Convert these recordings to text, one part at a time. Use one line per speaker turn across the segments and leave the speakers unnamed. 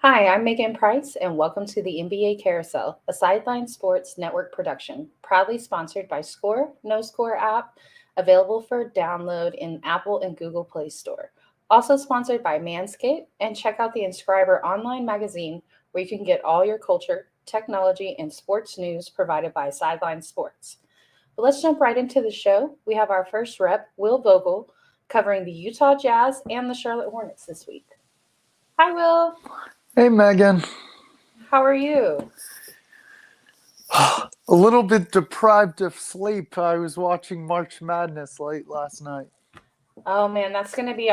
Hi, I'm Megan Price, and welcome to the NBA Carousel, a Sideline Sports Network production, proudly sponsored by Score, No Score app, available for download in Apple and Google Play Store. Also sponsored by Manscaped, and check out the Inscriber online magazine where you can get all your culture, technology, and sports news provided by Sideline Sports. But let's jump right into the show. We have our first rep, Will Vogel, covering the Utah Jazz and the Charlotte Hornets this week. Hi, Will.
Hey, Megan.
How are you?
A little bit deprived of sleep. I was watching March Madness late last night.
Oh man, that's gonna be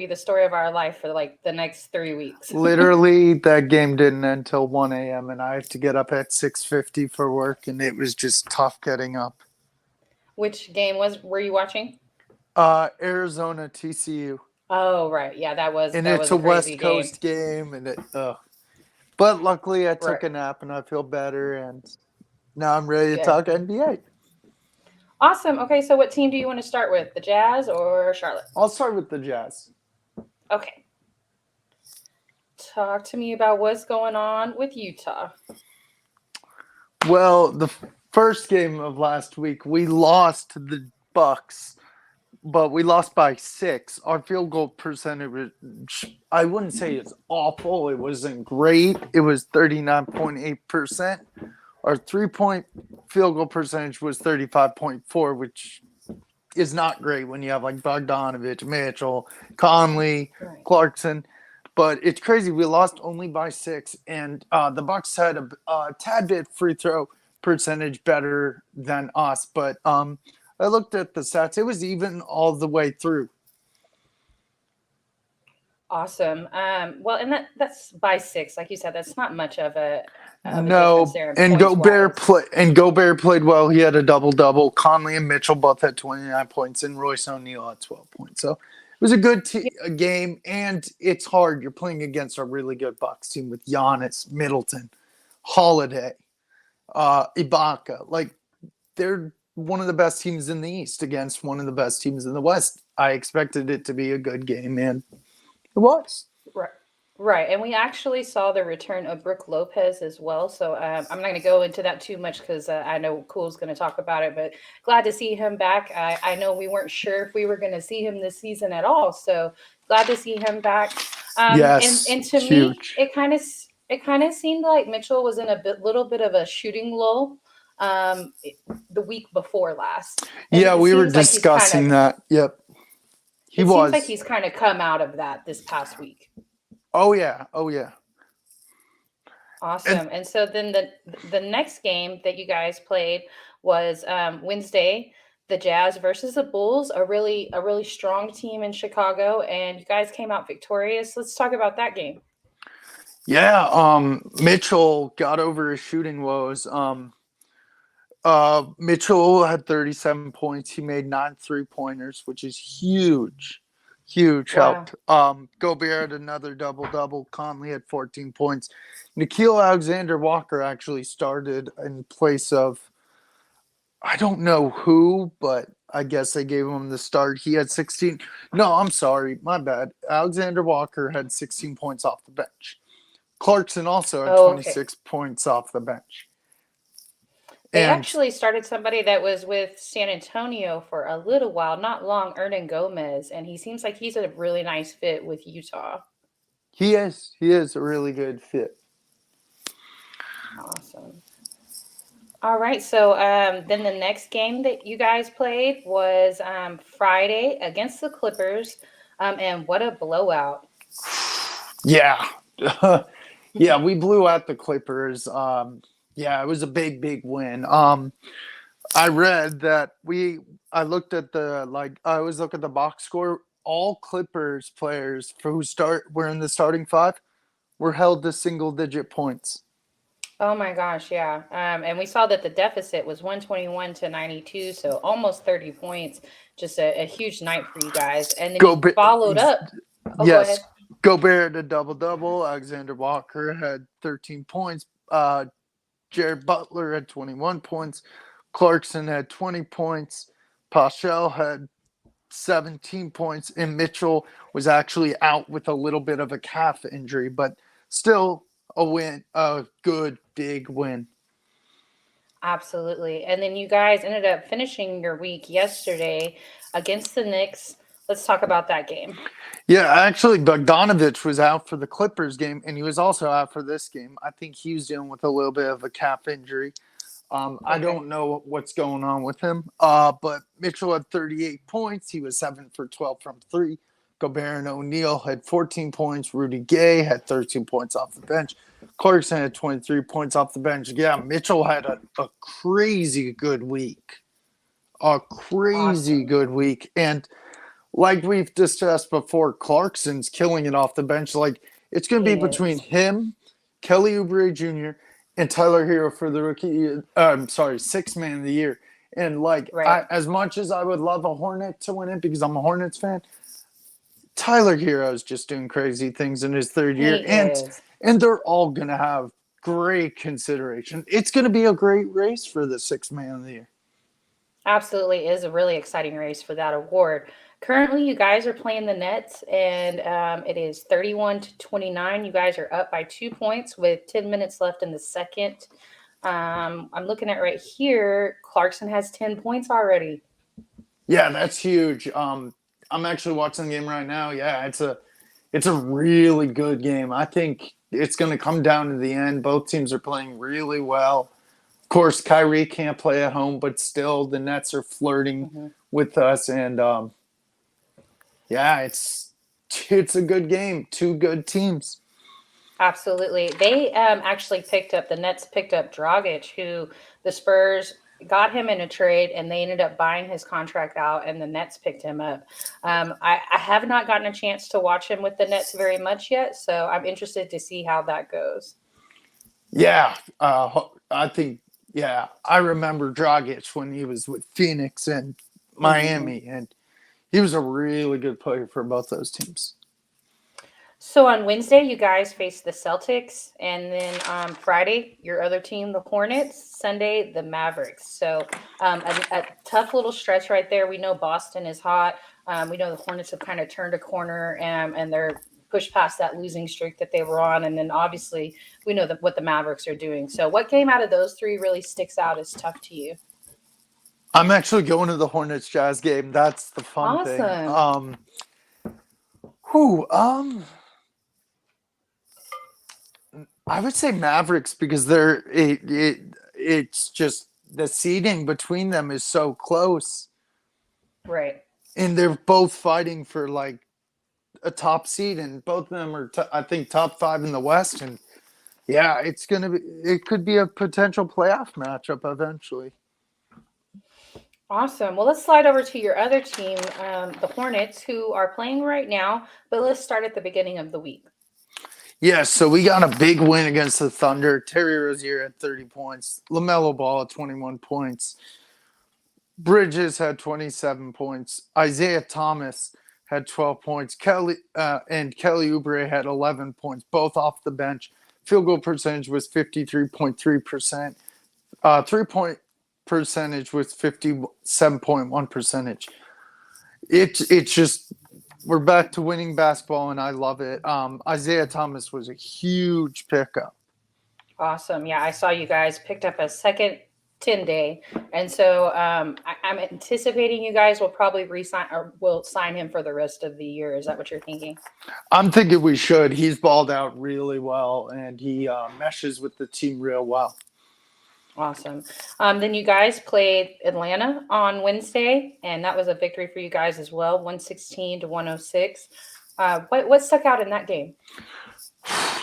the story of our life for like the next 3 weeks.
Literally, that game didn't end till 1 a.m. and I have to get up at 6:50 for work, and it was just tough getting up.
Which game were you watching?
Arizona TCU,
Oh right, yeah, that was
and
that
it's
was
a
a crazy
West
game.
Coast game, and but luckily I
Right,
took a nap and I feel better, and now I'm ready to
good,
talk NBA.
awesome. Okay, so what team do you want to start with, the Jazz or Charlotte?
I'll start with the Jazz.
Okay, talk to me about what's going on with Utah.
Well, the first game of last week, we lost to the Bucks, but we lost by 6. Our field goal percentage, I wouldn't say it's awful. It wasn't great. It was 39.8%. Our 3-point field goal percentage was 35.4, which is not great when you have like Bogdanovich, Mitchell, Conley,
Right.
Clarkson. But it's crazy. We lost only by 6, and the Bucks had a tad bit free throw percentage better than us. But I looked at the stats; it was even all the way through.
Awesome. Well, and that's by 6, like you said. That's not much of a difference
No,
there in
and
points wise.
Gobert played well. He had a double double. Conley and Mitchell both had 29 points, and Royce O'Neal had 12 points. So it was a good a game, and it's hard. You're playing against a really good Bucks team with Giannis, Middleton, Holiday, Ibaka. Like they're one of the best teams in the East against one of the best teams in the West. I expected it to be a good game, and it was.
Right. Right. And we actually saw the return of Brooke Lopez as well. So I'm not going to go into that too much because I know Cool's going to talk about it, but glad to see him back. I know we weren't sure if we were going to see him this season at all. So glad to see him back. And
Yes,
to me,
huge.
it kind of seemed like Mitchell was in little bit of a shooting lull the week before last. And
Yeah,
it
we were
seems like he's kind of
discussing that. Yep, he
it seems like
was.
he's kind of come out of that this past week.
Oh yeah, oh yeah. And
Awesome. And so then the next game that you guys played was Wednesday, the Jazz versus the Bulls, a really strong team in Chicago, and you guys came out victorious. Let's talk about that game.
yeah, Mitchell got over his shooting woes. Mitchell had 37 points. He made 9 3-pointers, which is huge, huge
Wow.
help. Gobert had another double double. Conley had 14 points. Nikhil Alexander Walker actually started in place of I don't know who, but I guess they gave him the start. He had 16. No, I'm sorry, my bad. Alexander Walker had 16 points off the bench. Clarkson also had
Oh, okay.
26 points off the bench.
They
And
actually started somebody that was with San Antonio for a little while, not long, Ernan Gomez, and he seems like he's a really nice fit with Utah.
he is a really good fit.
Awesome. All right. So then the next game that you guys played was Friday against the Clippers. And what a blowout.
Yeah. Yeah, we blew out the Clippers. Yeah, it was a big, big win. I read that I looked at I always look at the box score. All Clippers players who were in the starting five were held to single digit points.
Oh my gosh, yeah. And we saw that the deficit was 121 to 92, so almost 30 points. Just a huge night for you guys. And then you
Gobert,
followed up. Oh, go
yes,
ahead.
Gobert had a double double. Alexander Walker had 13 points. Jared Butler had 21 points. Clarkson had 20 points. Paschal had 17 points. And Mitchell was actually out with a little bit of a calf injury. But still a win, a good big win.
Absolutely. And then you guys ended up finishing your week yesterday against the Knicks. Let's talk about that game.
Yeah, actually, Bogdanovich was out for the Clippers game, and he was also out for this game. I think he was dealing with a little bit of a calf injury. I don't know what's going on with him. But Mitchell had 38 points. He was 7 for 12 from 3. Gobert and O'Neal had 14 points. Rudy Gay had 13 points off the bench. Clarkson had 23 points off the bench. Yeah, Mitchell had a crazy good week. Good week. And like we've discussed before, Clarkson's killing it off the bench. Like, it's going to be between him, Kelly Oubre Jr., and Tyler Hero for the sixth man of the year. And, like, as much as I would love a Hornet to win it because I'm a Hornets fan, Tyler Hero is just doing crazy things in his third year. And they're all going to have great consideration. It's going to be a great race for the sixth man of the year.
Absolutely is a really exciting race for that award. Currently, you guys are playing the Nets, and it is 31-29. You guys are up by 2 points with 10 minutes left in the second. I'm looking at right here. Clarkson has 10 points already.
Yeah, that's huge. I'm actually watching the game right now. Yeah, it's a really good game. I think it's going to come down to the end. Both teams are playing really well. Of course, Kyrie can't play at home, but still the Nets are flirting with us. And, it's a good game. Two good teams.
Absolutely. They actually the Nets picked up Dragic, who the Spurs got him in a trade, and they ended up buying his contract out, and the Nets picked him up. I have not gotten a chance to watch him with the Nets very much yet, so I'm interested to see how that goes.
Yeah, I think, I remember Dragic when he was with Phoenix and Miami, and he was a really good player for both those teams.
So on Wednesday, you guys face the Celtics, and then on Friday, your other team, the Hornets. Sunday, the Mavericks. So a tough little stretch right there. We know Boston is hot. We know the Hornets have kind of turned a corner, and they're pushed past that losing streak that they were on. And then obviously we know what the Mavericks are doing. So what game out of those three really sticks out as tough to you?
I'm actually going to the Hornets Jazz game. That's the fun thing. I would say Mavericks because it's just the seeding between them is so close.
Right.
And they're both fighting for like a top seed, and both of them are, I think, top 5 in the West. And it could be a potential playoff matchup eventually.
Awesome. Well, let's slide over to your other team, the Hornets, who are playing right now. But let's start at the beginning of the week.
Yeah, so we got a big win against the Thunder. Terry Rozier had 30 points. LaMelo Ball had 21 points. Bridges had 27 points. Isaiah Thomas had 12 points. Kelly Oubre had 11 points, both off the bench. Field goal percentage was 53.3%. 3-point percentage was 57.1%. It's just, we're back to winning basketball, and I love it. Isaiah Thomas was a huge pickup.
Awesome. Yeah, I saw you guys picked up a second 10-day. And so I'm anticipating you guys will probably re-sign or will sign him for the rest of the year. Is that what you're thinking?
I'm thinking we should. He's balled out really well, and he meshes with the team real well.
Awesome. Then you guys played Atlanta on Wednesday, and that was a victory for you guys as well, 116-106. What stuck out in that game?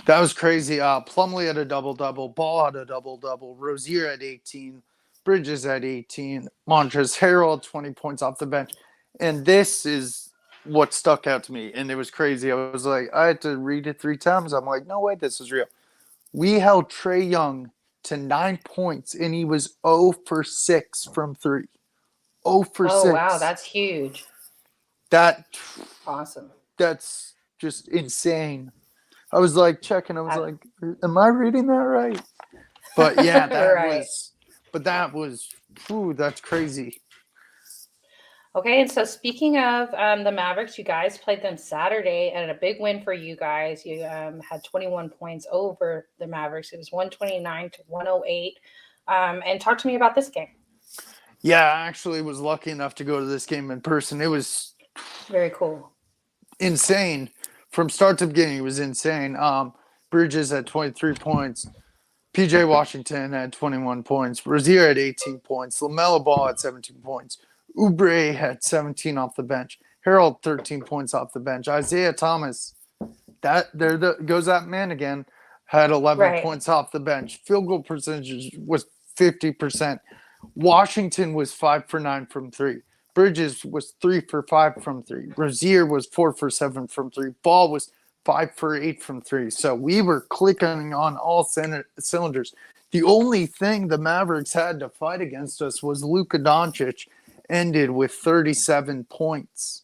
That was crazy. Plumlee had a double-double. Ball had a double-double. Rozier had 18. Bridges had 18. Montrezl Harrell 20 points off the bench. And this is what stuck out to me, and it was crazy. I was like, I had to read it 3 times. I'm like, no way, this is real. We held Trae Young to 9 points, and he was 0 for 6 from 3. 0 for 6.
Oh, wow, that's huge.
Awesome. That's just insane. I was like checking. I was like, am I reading that right? But yeah, that was that's crazy.
Okay, and so speaking of the Mavericks, you guys played them Saturday, and a big win for you guys. You had 21 points over the Mavericks. It was 129 to 108. And talk to me about this game.
Yeah, I actually was lucky enough to go to this game in person. It was
Very cool.
insane. From start to beginning, it was insane. Bridges had 23 points. PJ Washington had 21 points. Rozier had 18 points. LaMelo Ball had 17 points. Oubre had 17 off the bench. Harold 13 points off the bench. Isaiah Thomas, goes that man again, had 11 points off the bench. Field goal percentage was 50%. Washington was 5 for 9 from 3. Bridges was 3 for 5 from 3. Rozier was 4 for 7 from 3. Ball was 5 for 8 from 3. So we were clicking on all cylinders. The only thing the Mavericks had to fight against us was Luka Doncic ended with 37 points.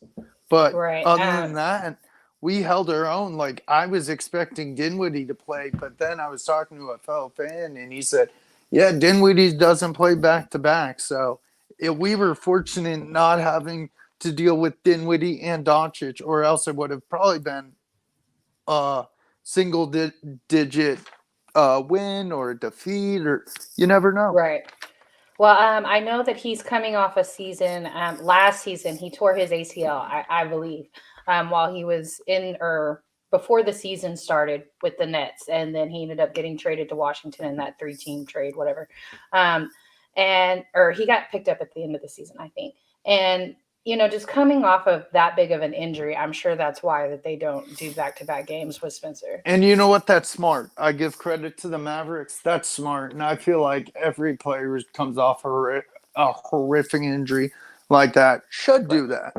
But other than that, we held our own. Like, I was expecting Dinwiddie to play, but then I was talking to a fellow fan, and he said, yeah, Dinwiddie doesn't play back-to-back. So we were fortunate not having to deal with Dinwiddie and Doncic, or else it would have probably been a single-digit win or a defeat, or you never know.
Right. Well, I know that he's coming off a season. Last season, he tore his ACL, I believe, while he was before the season started with the Nets, and then he ended up getting traded to Washington in that 3-team trade, whatever. Or he got picked up at the end of the season, I think. And just coming off of that big of an injury, I'm sure that's why that they don't do back-to-back games with Spencer.
And you know what? That's smart. I give credit to the Mavericks. That's smart. And I feel like every player who comes off a horrific injury like that should do that,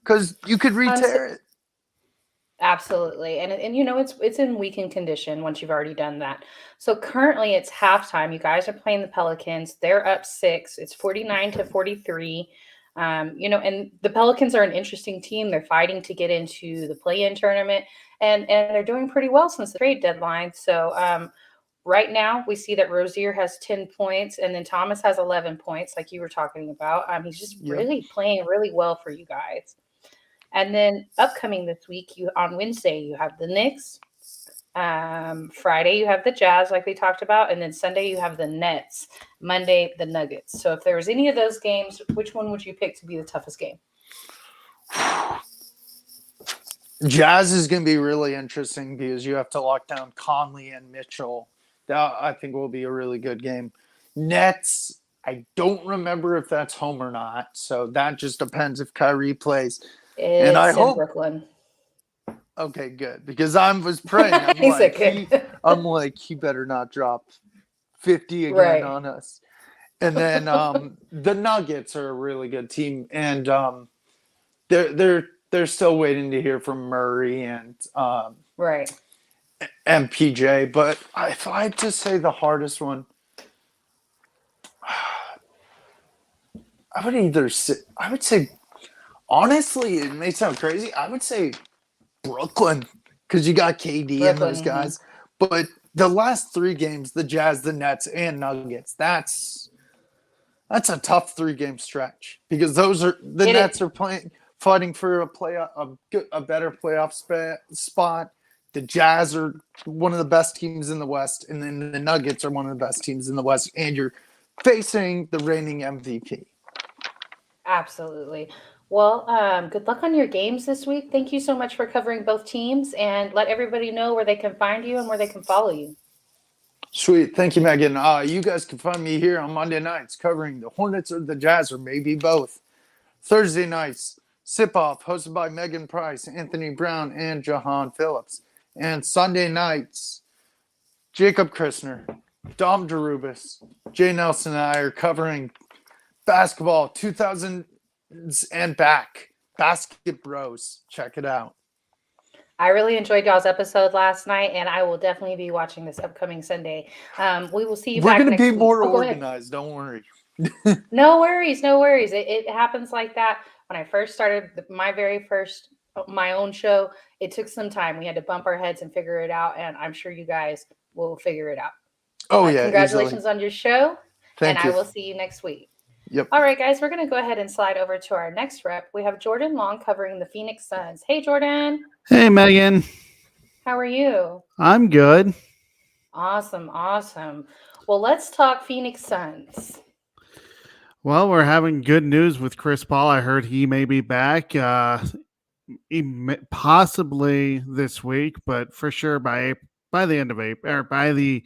because you could re-tear it.
Absolutely. And it's in weakened condition once you've already done that. So currently it's halftime. You guys are playing the Pelicans. They're up 6. It's 49 to 43. And the Pelicans are an interesting team. They're fighting to get into the play-in tournament, and they're doing pretty well since the trade deadline. So right now we see that Rozier has 10 points, and then Thomas has 11 points, like you were talking about. He's just really playing really well for you guys. And then upcoming this week, on Wednesday, you have the Knicks. Friday, you have the Jazz, like we talked about. And then Sunday, you have the Nets. Monday, the Nuggets. So if there was any of those games, which one would you pick to be the toughest game?
Jazz is going to be really interesting because you have to lock down Conley and Mitchell. That, I think, will be a really good game. Nets, I don't remember if that's home or not. So that just depends if Kyrie plays.
And I hope Brooklyn.
Okay, good. Because I was praying. I'm like, he better not drop 50 again on us. And then the Nuggets are a really good team, and they're still waiting to hear from Murray and PJ. But if I had to say the hardest one, I would say. Honestly, it may sound crazy. I would say Brooklyn, because you got KD and those guys. But the last 3 games, the Jazz, the Nets, and Nuggets, that's a tough 3-game stretch, because Nets are fighting for a better playoff spot. The Jazz are one of the best teams in the West, and then the Nuggets are one of the best teams in the West, and you're facing the reigning MVP.
Absolutely. Well, good luck on your games this week. Thank you so much for covering both teams, and let everybody know where they can find you and where they can follow you.
Sweet. Thank you, Megan. You guys can find me here on Monday nights covering the Hornets or the Jazz, or maybe both. Thursday nights, Sip Off, hosted by Megan Price, Anthony Brown, and Jahan Phillips. And Sunday nights, Jacob Kristner, Dom Darubis, Jay Nelson, and I are covering basketball 2000 and back. Basket Bros. Check it out.
I really enjoyed y'all's episode last night, and I will definitely be watching this upcoming Sunday. We will see you back next week.
We're going to be more organized. Don't worry.
No worries. No worries. It happens like that. When I first started my own show, it took some time. We had to bump our heads and figure it out, and I'm sure you guys will figure it out.
Oh, yeah.
Congratulations on your show.
Thank you.
I will see you next week.
Yep.
All right, guys, we're going to go ahead and slide over to our next rep. We have Jordan Long covering the Phoenix Suns. Hey, Jordan.
Hey, Megan.
How are you?
I'm good.
Awesome. Well, let's talk Phoenix Suns.
Well, we're having good news with Chris Paul. I heard he may be back possibly this week, but for sure by the end of April, or by the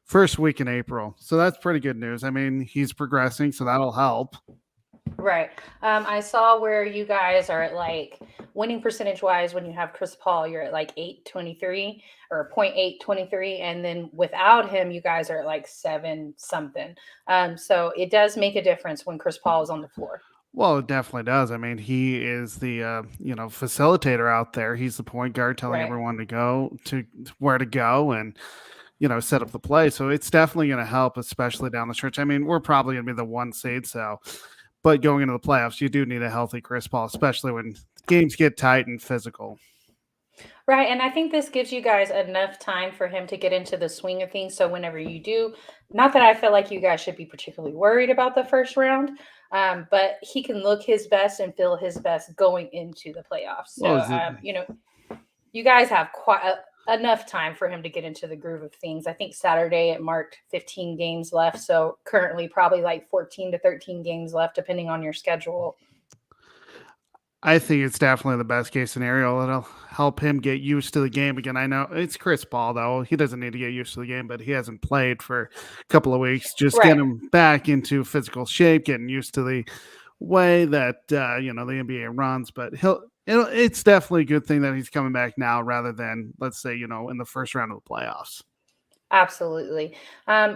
first week in April. So that's pretty good news. I mean, he's progressing, so that'll help.
Right. I saw where you guys are at, like, winning percentage wise, when you have Chris Paul, you're at like 823 or 0.823. And then without him, you guys are at like 7 something. So it does make a difference when Chris Paul is on the floor.
Well, it definitely does. I mean, he is the facilitator out there. He's the point guard telling
Right.
everyone to go to where to go and set up the play. So it's definitely going to help, especially down the stretch. I mean, we're probably going to be the 1 seed, but going into the playoffs, you do need a healthy Chris Paul, especially when games get tight and physical.
Right. And I think this gives you guys enough time for him to get into the swing of things. So whenever you do, not that I feel like you guys should be particularly worried about the first round, but he can look his best and feel his best going into the playoffs. So, you guys have quite enough time for him to get into the groove of things. I think Saturday it marked 15 games left. So currently probably like 14 to 13 games left, depending on your schedule.
I think it's definitely the best case scenario. It'll help him get used to the game again. I know it's Chris Paul, though. He doesn't need to get used to the game, but he hasn't played for a couple of weeks. Just
Right.
get him back into physical shape, getting used to the way that the NBA runs. But it's definitely a good thing that he's coming back now rather than, let's say, in the first round of the playoffs.
Absolutely.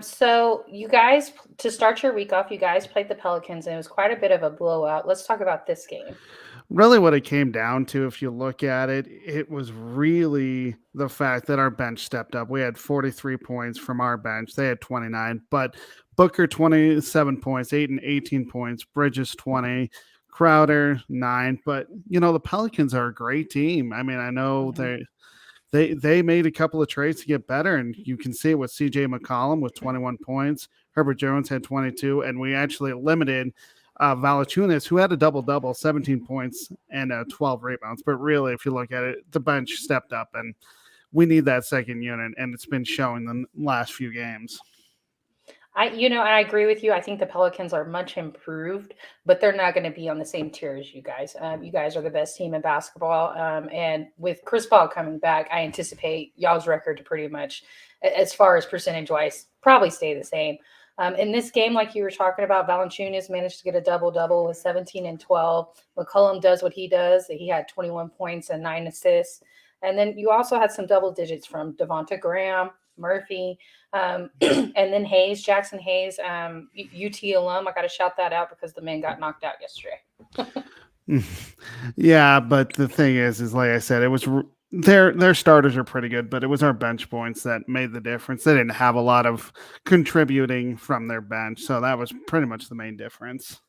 So you guys, to start your week off, you guys played the Pelicans, and it was quite a bit of a blowout. Let's talk about this game.
Really what it came down to, if you look at it, it was really the fact that our bench stepped up. We had 43 points from our bench. They had 29, but Booker 27 points, 8 and 18 points, Bridges 20, Crowder 9. But, the Pelicans are a great team. I mean, I know they made a couple of trades to get better, and you can see it with CJ McCollum with 21 points. Herbert Jones had 22, and we actually limited Valanciunas, who had a double-double, 17 points and 12 rebounds. But really, if you look at it, the bench stepped up, and we need that second unit, and it's been showing the last few games.
I agree with you. I think the Pelicans are much improved, but they're not going to be on the same tier as you guys. You guys are the best team in basketball. And with Chris Paul coming back, I anticipate y'all's record to pretty much, as far as percentage-wise, probably stay the same. In this game, like you were talking about, Valanciunas managed to get a double-double with 17 and 12. McCollum does what he does. He had 21 points and 9 assists. And then you also had some double digits from Devonta Graham, Murphy, and then Jackson Hayes, UT alum. I got to shout that out because the man got knocked out yesterday.
Yeah, but the thing is like I said, it was their starters are pretty good, but it was our bench points that made the difference. They didn't have a lot of contributing from their bench, so that was pretty much the main difference.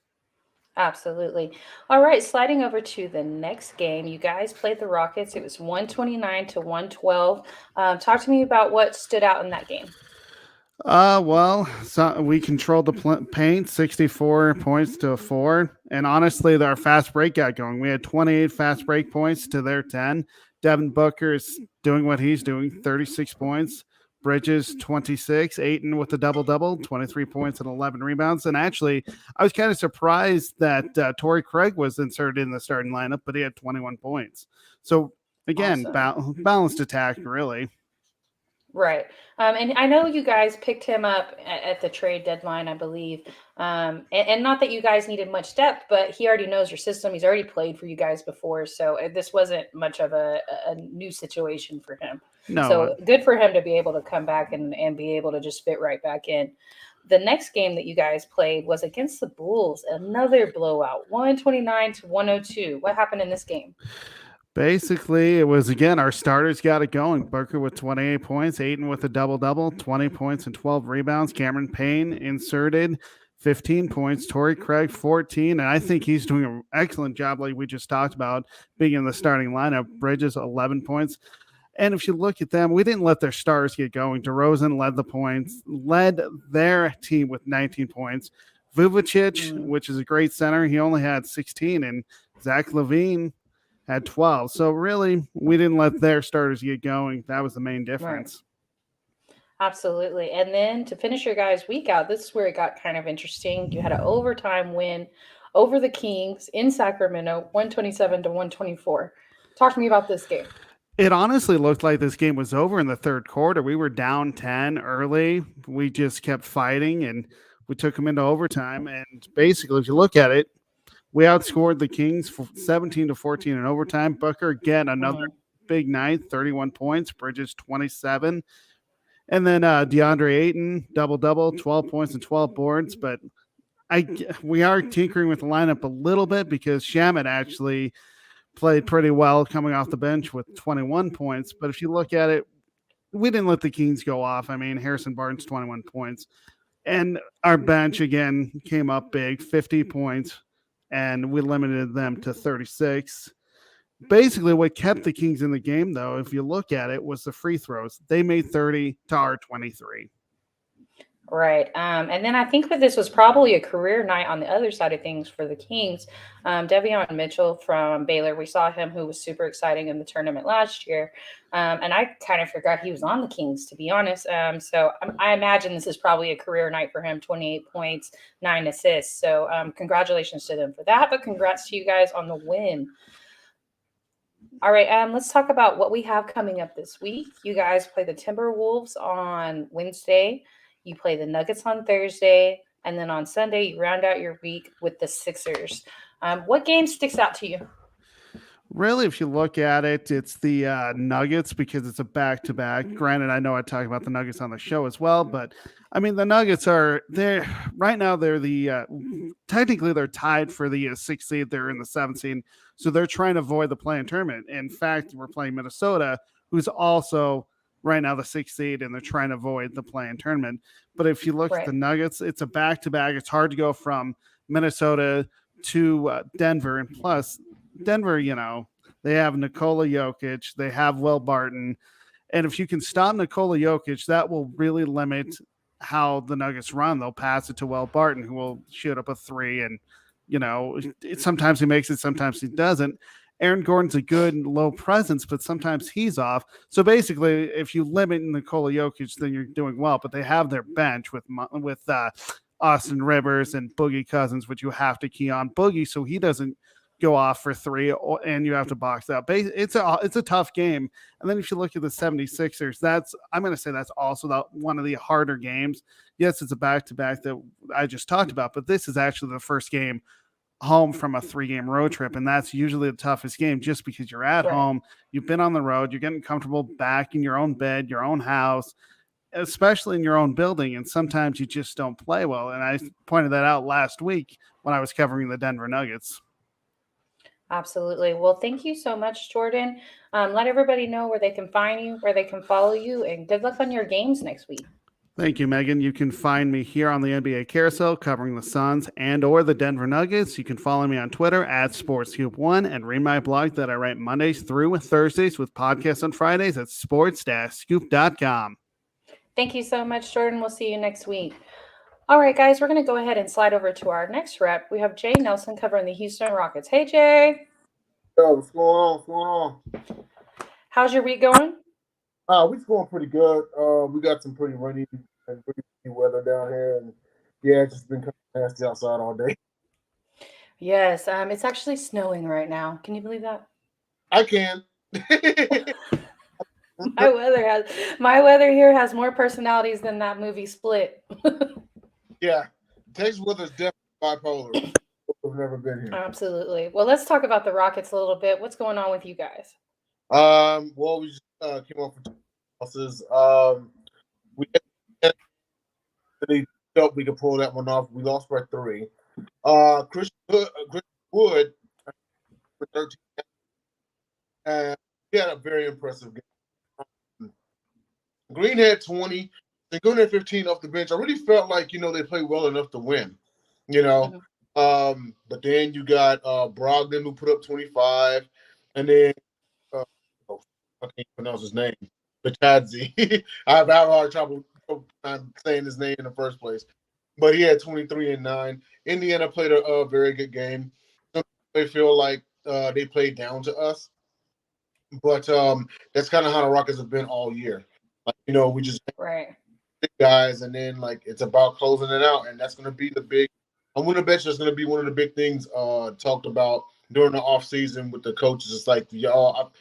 Absolutely. All right, sliding over to the next game. You guys played the Rockets. It was 129 to 112. Talk to me about what stood out in that game.
So we controlled the paint, 64 points to 4. And honestly, our fast break got going. We had 28 fast break points to their 10. Devin Booker is doing what he's doing, 36 points. Bridges, 26. Ayton with a double-double, 23 points and 11 rebounds. And actually, I was kind of surprised that Torrey Craig was inserted in the starting lineup, but he had 21 points. So, again,
Awesome.
Balanced attack, really.
Right. And I know you guys picked him up at the trade deadline, I believe. And not that you guys needed much depth, but he already knows your system. He's already played for you guys before. So this wasn't much of a new situation for him.
No.
So good for him to be able to come back and be able to just fit right back in. The next game that you guys played was against the Bulls, another blowout, 129 to 102. What happened in this game?
Basically, it was, again, our starters got it going. Booker with 28 points, Ayton with a double-double, 20 points and 12 rebounds. Cameron Payne inserted 15 points. Torrey Craig, 14. And I think he's doing an excellent job, like we just talked about, being in the starting lineup. Bridges, 11 points. And if you look at them, we didn't let their stars get going. DeRozan led their team with 19 points. Vucevic, which is a great center, he only had 16, and Zach LaVine had 12. So really, we didn't let their starters get going. That was the main difference.
Absolutely. And then to finish your guys' week out, this is where it got kind of interesting. You had an overtime win over the Kings in Sacramento, 127 to 124. Talk to me about this game.
It honestly looked like this game was over in the third quarter. We were down 10 early. We just kept fighting, and we took them into overtime. And basically, if you look at it, we outscored the Kings 17 to 14 in overtime. Booker, again, another big night, 31 points. Bridges, 27. And then DeAndre Ayton, double-double, 12 points and 12 boards. But we are tinkering with the lineup a little bit because Shamet actually played pretty well coming off the bench with 21 points. But if you look at it, we didn't let the Kings go off. I mean, Harrison Barnes, 21 points. And our bench, again, came up big, 50 points, and we limited them to 36. Basically, what kept the Kings in the game, though, if you look at it, was the free throws. They made 30 to our 23.
Right. And then I think that this was probably a career night on the other side of things for the Kings. Devion Mitchell from Baylor, we saw him, who was super exciting in the tournament last year. And I kind of forgot he was on the Kings, to be honest. So I imagine this is probably a career night for him, 28 points, 9 assists. So congratulations to them for that. But congrats to you guys on the win. All right, let's talk about what we have coming up this week. You guys play the Timberwolves on Wednesday. You play the Nuggets on Thursday. And then on Sunday, you round out your week with the Sixers. What game sticks out to you?
Really, if you look at it, it's the Nuggets because it's a back-to-back. Granted, I know I talk about the Nuggets on the show as well, but I mean, the Nuggets are there right now. They're technically they're tied for the 6th seed. They're in the 7th seed, so they're trying to avoid the play-in tournament. In fact, we're playing Minnesota, who's also right now the 6th seed, and they're trying to avoid the play-in tournament. But if you look at the Nuggets, it's a back-to-back. It's hard to go from Minnesota to Denver, and plus Denver, they have Nikola Jokic, they have Will Barton, and if you can stop Nikola Jokic, that will really limit how the Nuggets run. They'll pass it to Will Barton, who will shoot up a three, and sometimes he makes it, sometimes he doesn't. Aaron Gordon's a good low presence, but sometimes he's off. So basically, if you limit Nikola Jokic, then you're doing well. But they have their bench with Austin Rivers and Boogie Cousins, which you have to key on Boogie so he doesn't go off for three, and you have to box out. It's a tough game. And then if you look at the 76ers, I'm going to say that's also one of the harder games. Yes, it's a back-to-back that I just talked about, but this is actually the first game home from a 3-game road trip, and that's usually the toughest game just because you're at home, you've been on the road, you're getting comfortable back in your own bed, your own house, especially in your own building, and sometimes you just don't play well. And I pointed that out last week when I was covering the Denver Nuggets.
Absolutely. Well, thank you so much, Jordan. Let everybody know where they can find you, where they can follow you, and good luck on your games next week.
Thank you, Megan. You can find me here on the NBA Carousel covering the Suns and or the Denver Nuggets. You can follow me on Twitter at SportsScoop1 and read my blog that I write Mondays through Thursdays with podcasts on Fridays at sports-scoop.com.
Thank you so much, Jordan. We'll see you next week. All right, guys, we're going to go ahead and slide over to our next rep. We have Jay Nelson covering the Houston Rockets. Hey, Jay.
Yo, what's going on? What's going on?
How's your week going?
We're going pretty good. We got some pretty rainy and pretty weather down here, and yeah, it's just been kind of nasty outside all day.
Yes, it's actually snowing right now. Can you believe that?
I can.
My weather here has more personalities than that movie Split.
Yeah, Texas weather's definitely bipolar. We've never been here.
Absolutely. Well, let's talk about the Rockets a little bit. What's going on with you guys?
Well, we just came off for 2 losses. We felt we could pull that one off. We lost by 3. Chris Wood for 13. He had a very impressive game. Green had 20. And Green had 15 off the bench. I really felt like, they played well enough to win, Mm-hmm. But then you got Brogdon, who put up 25. And then, I can't pronounce his name, Batadze. I have a hard trouble saying his name in the first place. but he had 23 and 9. Indiana played a very good game. They feel like they played down to us, but that's kind of how the Rockets have been all year. Like, we just
Right.
guys, and then like it's about closing it out, and that's going to be the big. I'm going to bet you it's going to be one of the big things talked about during the off season with the coaches. It's like y'all,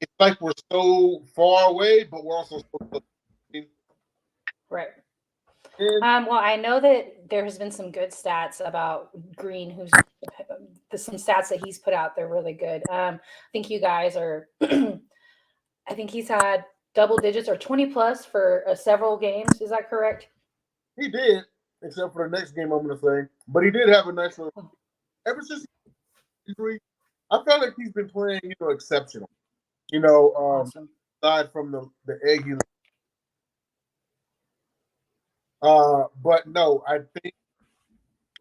it's like we're so far away, but we're also so close.
Right.
And
Well, I know that there has been some good stats about Green, some stats that he's put out. They're really good. I think you guys are. I think he's had double digits or 20 plus for several games. Is that correct?
he did, except for the next game I'm going to say. But he did have a nice little. Ever since injury, I felt like he's been playing, exceptional.
Awesome.
Aside from the egg. But no, I think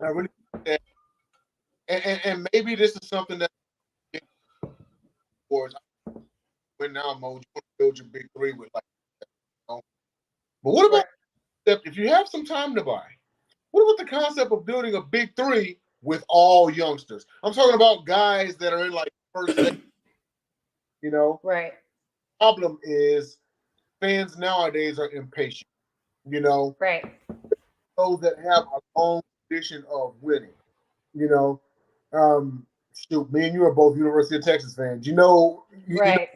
I really think that, and maybe this is something that for when now mode you want to build your big three with like. But what about if you have some time to buy? What about the concept of building a big three with all youngsters? I'm talking about guys that are in like first day,
Right.
Problem is fans nowadays are impatient,
Right.
those that have a long tradition of winning, shoot, me and you are both University of Texas fans,
Right.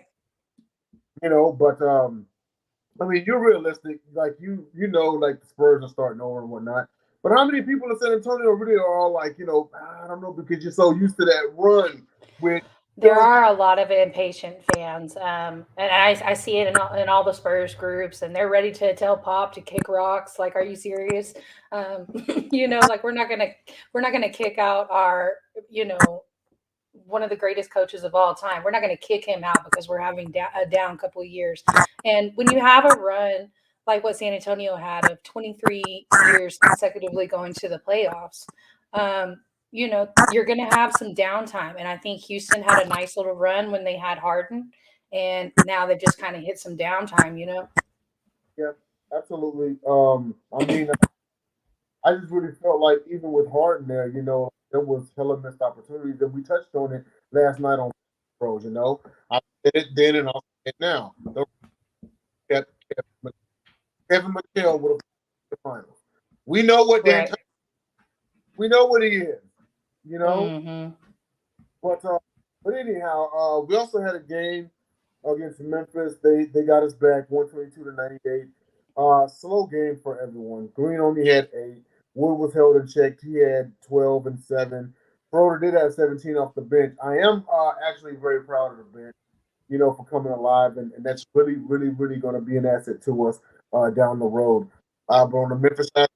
But I mean, you're realistic. Like like the Spurs are starting over and whatnot. But how many people in San Antonio really are all like, I don't know, because you're so used to that run with.
There are a lot of impatient fans, and I see it in all the Spurs groups, and they're ready to tell Pop to kick rocks. Like, are you serious? Like we're not gonna kick out our, one of the greatest coaches of all time. We're not going to kick him out because we're having a down couple of years. And when you have a run like what San Antonio had of 23 years consecutively going to the playoffs, you're going to have some downtime. And I think Houston had a nice little run when they had Harden, and now they just kind of hit some downtime,
Yeah, absolutely. I mean, I just really felt like even with Harden there, there was hella missed opportunities, and we touched on it last night on Pros. I said it then and I'll say it now. Kevin McHale would have the finals. We know what
right.
we know what he is,
Mm-hmm.
But anyhow, we also had a game against Memphis. They got us back 122-98. Slow game for everyone. Green only had 8. Wood was held in check. He had 12 and 7. Schroeder did have 17 off the bench. I am actually very proud of the bench, for coming alive, and that's really, really, really going to be an asset to us down the road. But on the Memphis side,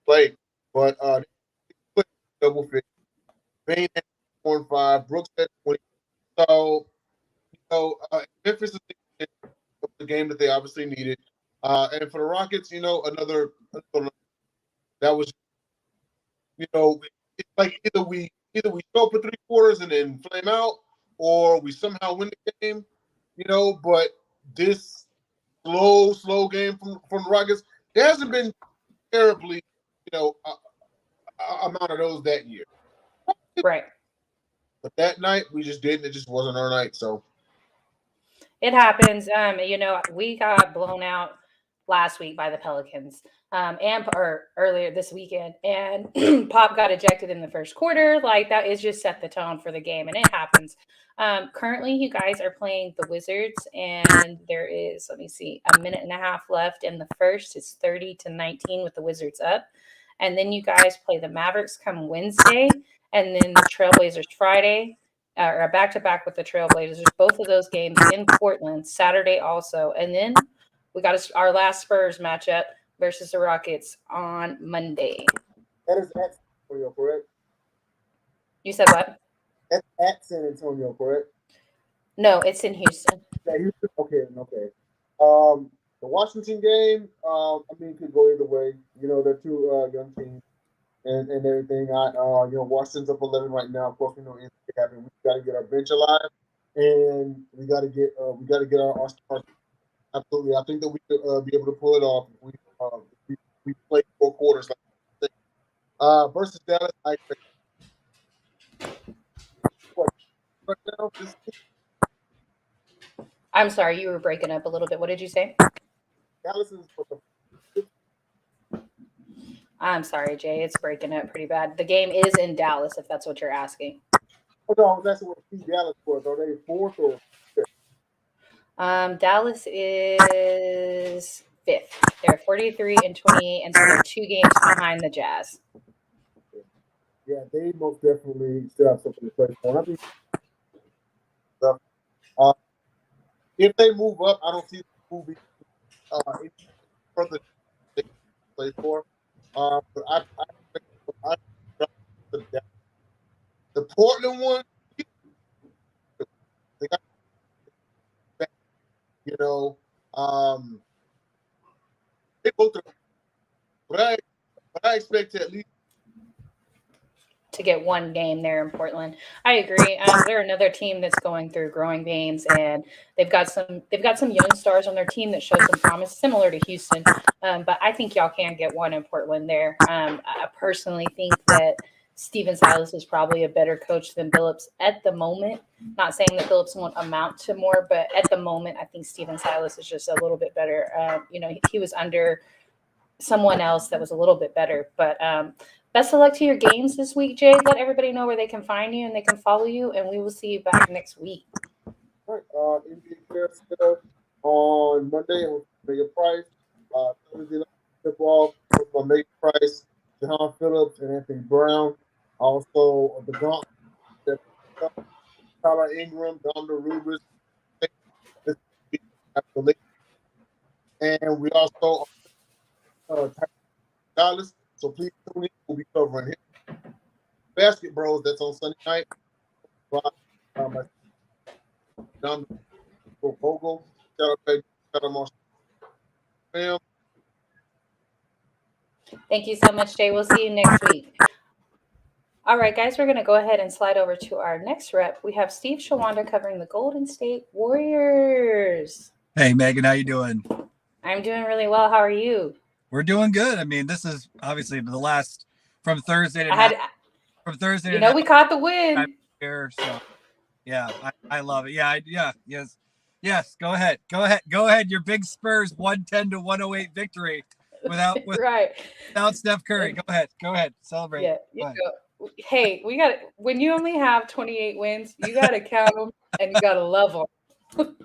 play, but double figure. Bain had 4 and 5. Brooks had 20. So, Memphis is the game that they obviously needed. And for the Rockets, another that was, it's like either we show up for 3 quarters and then flame out, or we somehow win the game, But this slow game from the Rockets, there hasn't been terribly, amount of those that year.
Right.
But that night we just didn't. It just wasn't our night. So
it happens. We got blown out last week by the Pelicans, or earlier this weekend, and Pop got ejected in the first quarter. Like, that is just set the tone for the game, and it happens. Currently, you guys are playing the Wizards, and there is, let me see, a minute and a half left in the first. It's 30-19 with the Wizards up, and then you guys play the Mavericks come Wednesday, and then the Trailblazers Friday. Or a back-to-back with the Trailblazers. Both of those games in Portland, Saturday also. And then we got our last Spurs matchup versus the Rockets on Monday.
that is at San Antonio, correct?
You said what?
That's at San Antonio, correct?
No, it's in Houston.
Yeah, Houston. Okay. The Washington game, could go either way. They're 2 young teams. And everything. Washington's up 11 right now. Of course, we know anything can happen. We got to get our bench alive, and we got to get our stars. Absolutely, I think that we could be able to pull it off if we we played 4 quarters. Versus Dallas, I expect right now this
I'm sorry, you were breaking up a little bit. What did you say?
Dallas is
I'm sorry, Jay. It's breaking up pretty bad. The game is in Dallas, if that's what you're asking.
oh no, that's what Dallas was. Are they 4th or 5th?
Dallas is 5th. They're 43-28, and so they're 2 games behind the Jazz.
Yeah, they most definitely still have something to play for. I think if they move up, I don't see them moving any further they play for. But I the Portland one, they got, you know, they both. But I expect at least
to get 1 game there in Portland. I agree. They're another team that's going through growing pains, and they've got some young stars on their team that show some promise, similar to Houston. But I think y'all can get 1 in Portland there. I personally think that Steven Silas is probably a better coach than Phillips at the moment. Not saying that Phillips won't amount to more, but at the moment, I think Steven Silas is just a little bit better. He was under someone else that was a little bit better, but best of luck to your games this week, Jay. Let everybody know where they can find you and they can follow you, and we will see you back next week.
all right, NBA Carousel on Monday with Mega Price. Thursday night football with my Mega Price, John Phillips and Anthony Brown. Also the Gauntlet, Tyler Ingram, Dominic Rubis, and we also Dallas. So please tune in. We'll be covering him. Basket Bros. That's on Sunday night. Down to Bogo. Shout out to
Thank you so much, Jay. We'll see you next week. All right, guys, we're going to go ahead and slide over to our next rep. We have Steve Shawanda covering the Golden State Warriors.
Hey, Megan, how you doing?
I'm doing really well. How are you?
We're doing good. I mean, this is obviously the last from Thursday to
we caught the win
here. So, yeah, I love it. Yes. Go ahead. Your big Spurs 110-108 victory without Steph Curry.
Yeah.
Go ahead. Celebrate.
Yeah. Hey, when you only have 28 wins, you got to count them and you got to love them.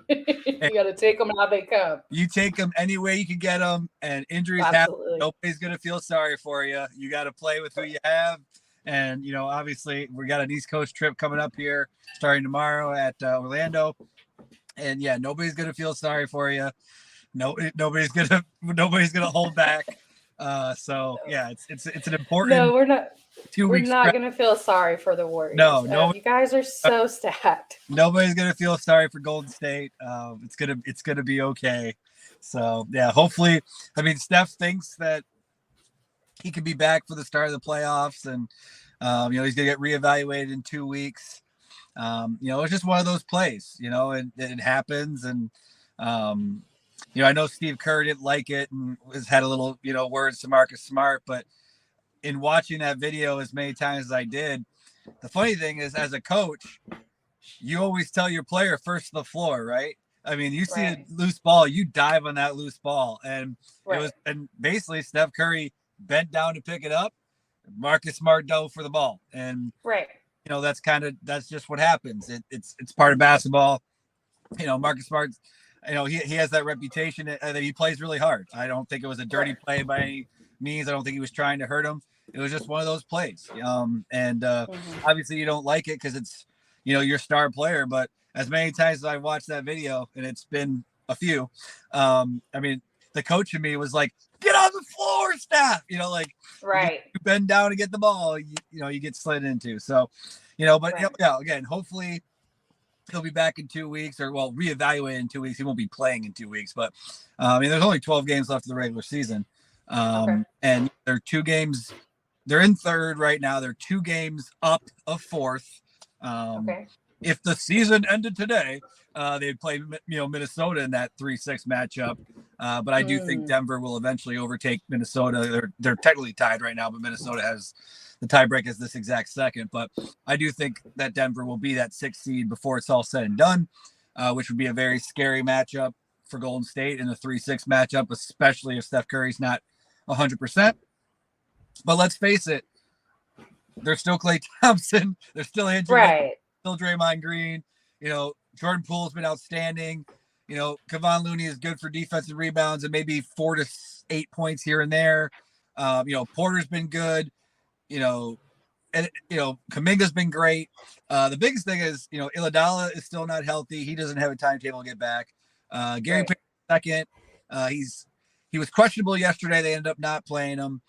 You got to take them how they come.
You take them any way you can get them, and injuries happen. Nobody's going to feel sorry for you. You got to play with who you have. And, obviously we got an East Coast trip coming up here starting tomorrow at Orlando. And yeah, nobody's going to feel sorry for you. No, nobody's going to hold back. So yeah, it's an important.
No, we're not.
2
we're
weeks.
We're not going to feel sorry for the Warriors.
No,
you guys are so stacked.
Nobody's going to feel sorry for Golden State. It's gonna be okay. So yeah, hopefully. I mean, Steph thinks that he could be back for the start of the playoffs, and he's gonna get reevaluated in 2 weeks. It's just one of those plays. And it happens, and I know Steve Kerr didn't like it and has had a little words to Marcus Smart, but in watching that video as many times as I did, the funny thing is, as a coach, you always tell your player first to the floor, right? I mean, you see a loose ball, you dive on that loose ball. And and basically Steph Curry bent down to pick it up. Marcus Smart dove for the ball. And that's just what happens. It's part of basketball. Marcus Smart, he has that reputation that he plays really hard. I don't think it was a dirty play by any means. I don't think he was trying to hurt him. It was just one of those plays. Obviously you don't like it because it's, your star player, but as many times as I watched that video, and it's been a few, I mean, the coach in me was like, get on the floor, Steph, you bend down to get the ball, you get slid into. So, again, hopefully he'll be back in 2 weeks, or reevaluate in 2 weeks. He won't be playing in 2 weeks, but there's only 12 games left of the regular season. And they're 2 games. They're in third right now. They're 2 games up of fourth. If the season ended today, they'd play, Minnesota in that 3-6 matchup. But I do think Denver will eventually overtake Minnesota. They're technically tied right now, but Minnesota has the tiebreak as this exact second. But I do think that Denver will be that 6th seed before it's all said and done, which would be a very scary matchup for Golden State in the 3-6 matchup, especially if Steph Curry's not 100%. But let's face it, there's still Klay Thompson. There's still Andrew,
Right.
still Draymond Green. Jordan Poole's been outstanding. Kevon Looney is good for defensive rebounds and maybe 4 to 8 points here and there. Porter's been good. Kuminga's been great. The biggest thing is, Iguodala is still not healthy. He doesn't have a timetable to get back. Gary Payton second. He was questionable yesterday. They ended up not playing him.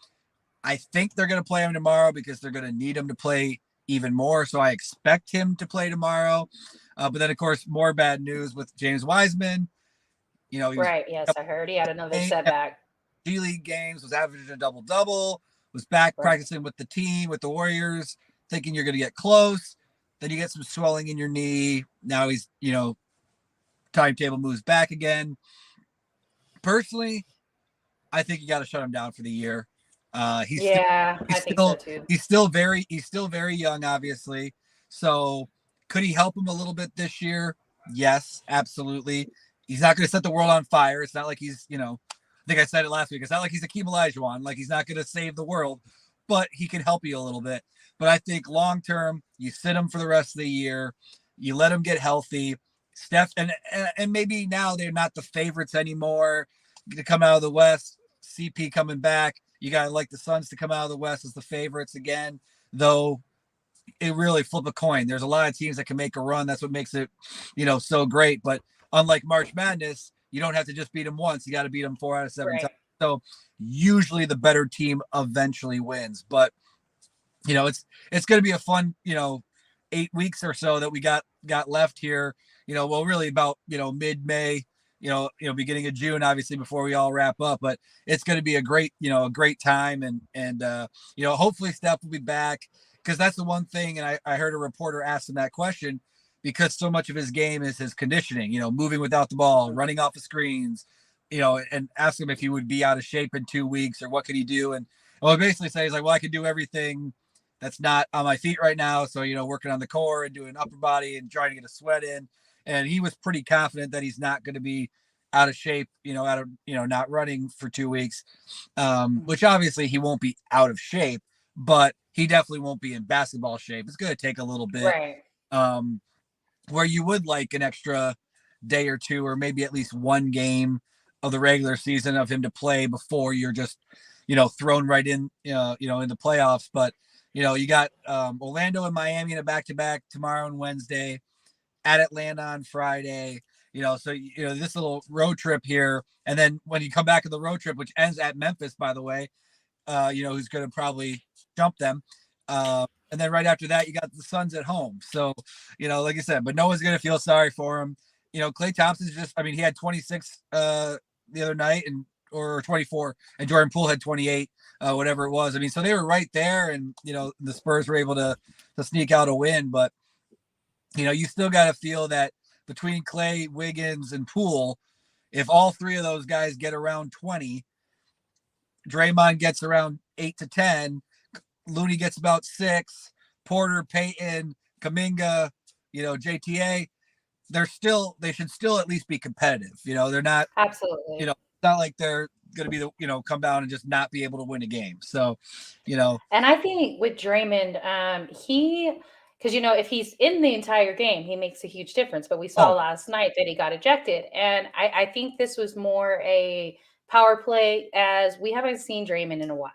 I think they're going to play him tomorrow because they're going to need him to play even more. So I expect him to play tomorrow. But then, of course, more bad news with James Wiseman.
Right. Yes, I heard he had another setback.
G-League games, was averaging a double-double, was back practicing with the team, with the Warriors, thinking you're going to get close. Then you get some swelling in your knee. Now he's, timetable moves back again. Personally, I think you got to shut him down for the year. I think so too. He's still very young, obviously. So could he help him a little bit this year? Yes, absolutely. He's not going to set the world on fire. It's not like he's, I think I said it last week. It's not like he's Hakeem Olajuwon. Like, he's not going to save the world, but he can help you a little bit. But I think long term, you sit him for the rest of the year. You let him get healthy. Steph, and maybe now they're not the favorites anymore to come out of the West. CP coming back. You got to like the Suns to come out of the West as the favorites again, though it really flip a coin. There's a lot of teams that can make a run. That's what makes it, so great. But unlike March Madness, you don't have to just beat them once. You got to beat them 4 out of 7 times. So usually the better team eventually wins. But, it's going to be a fun, 8 weeks or so that we got left here. Really about, mid-May, beginning of June, obviously, before we all wrap up. But it's going to be a great time. And hopefully Steph will be back, because that's the one thing. And I heard a reporter ask him that question, because so much of his game is his conditioning, moving without the ball, running off the screens, and ask him if he would be out of shape in 2 weeks or what could he do. And basically say, he's like, well, I can do everything that's not on my feet right now. So, working on the core and doing upper body and trying to get a sweat in. And he was pretty confident that he's not going to be out of shape, not running for 2 weeks, which obviously he won't be out of shape, but he definitely won't be in basketball shape. It's going to take a little bit, where you would like an extra day or two, or maybe at least one game of the regular season of him to play before you're just, thrown right in, in the playoffs. But, you got Orlando and Miami in a back-to-back tomorrow and Wednesday, at Atlanta on Friday, so, this little road trip here. And then when you come back to the road trip, which ends at Memphis, by the way, who's going to probably jump them. And then right after that, you got the Suns at home. So, like I said, but no one's going to feel sorry for him. Klay Thompson's he had 26 the other night, or 24, and Jordan Poole had 28, whatever it was. So they were right there, and, the Spurs were able to sneak out a win. But, you still got to feel that between Klay, Wiggins, and Poole, if all three of those guys get around 20, Draymond gets around 8 to 10, Looney gets about 6, Porter, Payton, Kuminga, JTA, they should still at least be competitive. They're not absolutely, it's not like they're going to be come down and just not be able to win a game. So, and
I think with Draymond, because, if he's in the entire game, he makes a huge difference. But we saw last night that he got ejected. And I think this was more a power play, as we haven't seen Draymond in a while.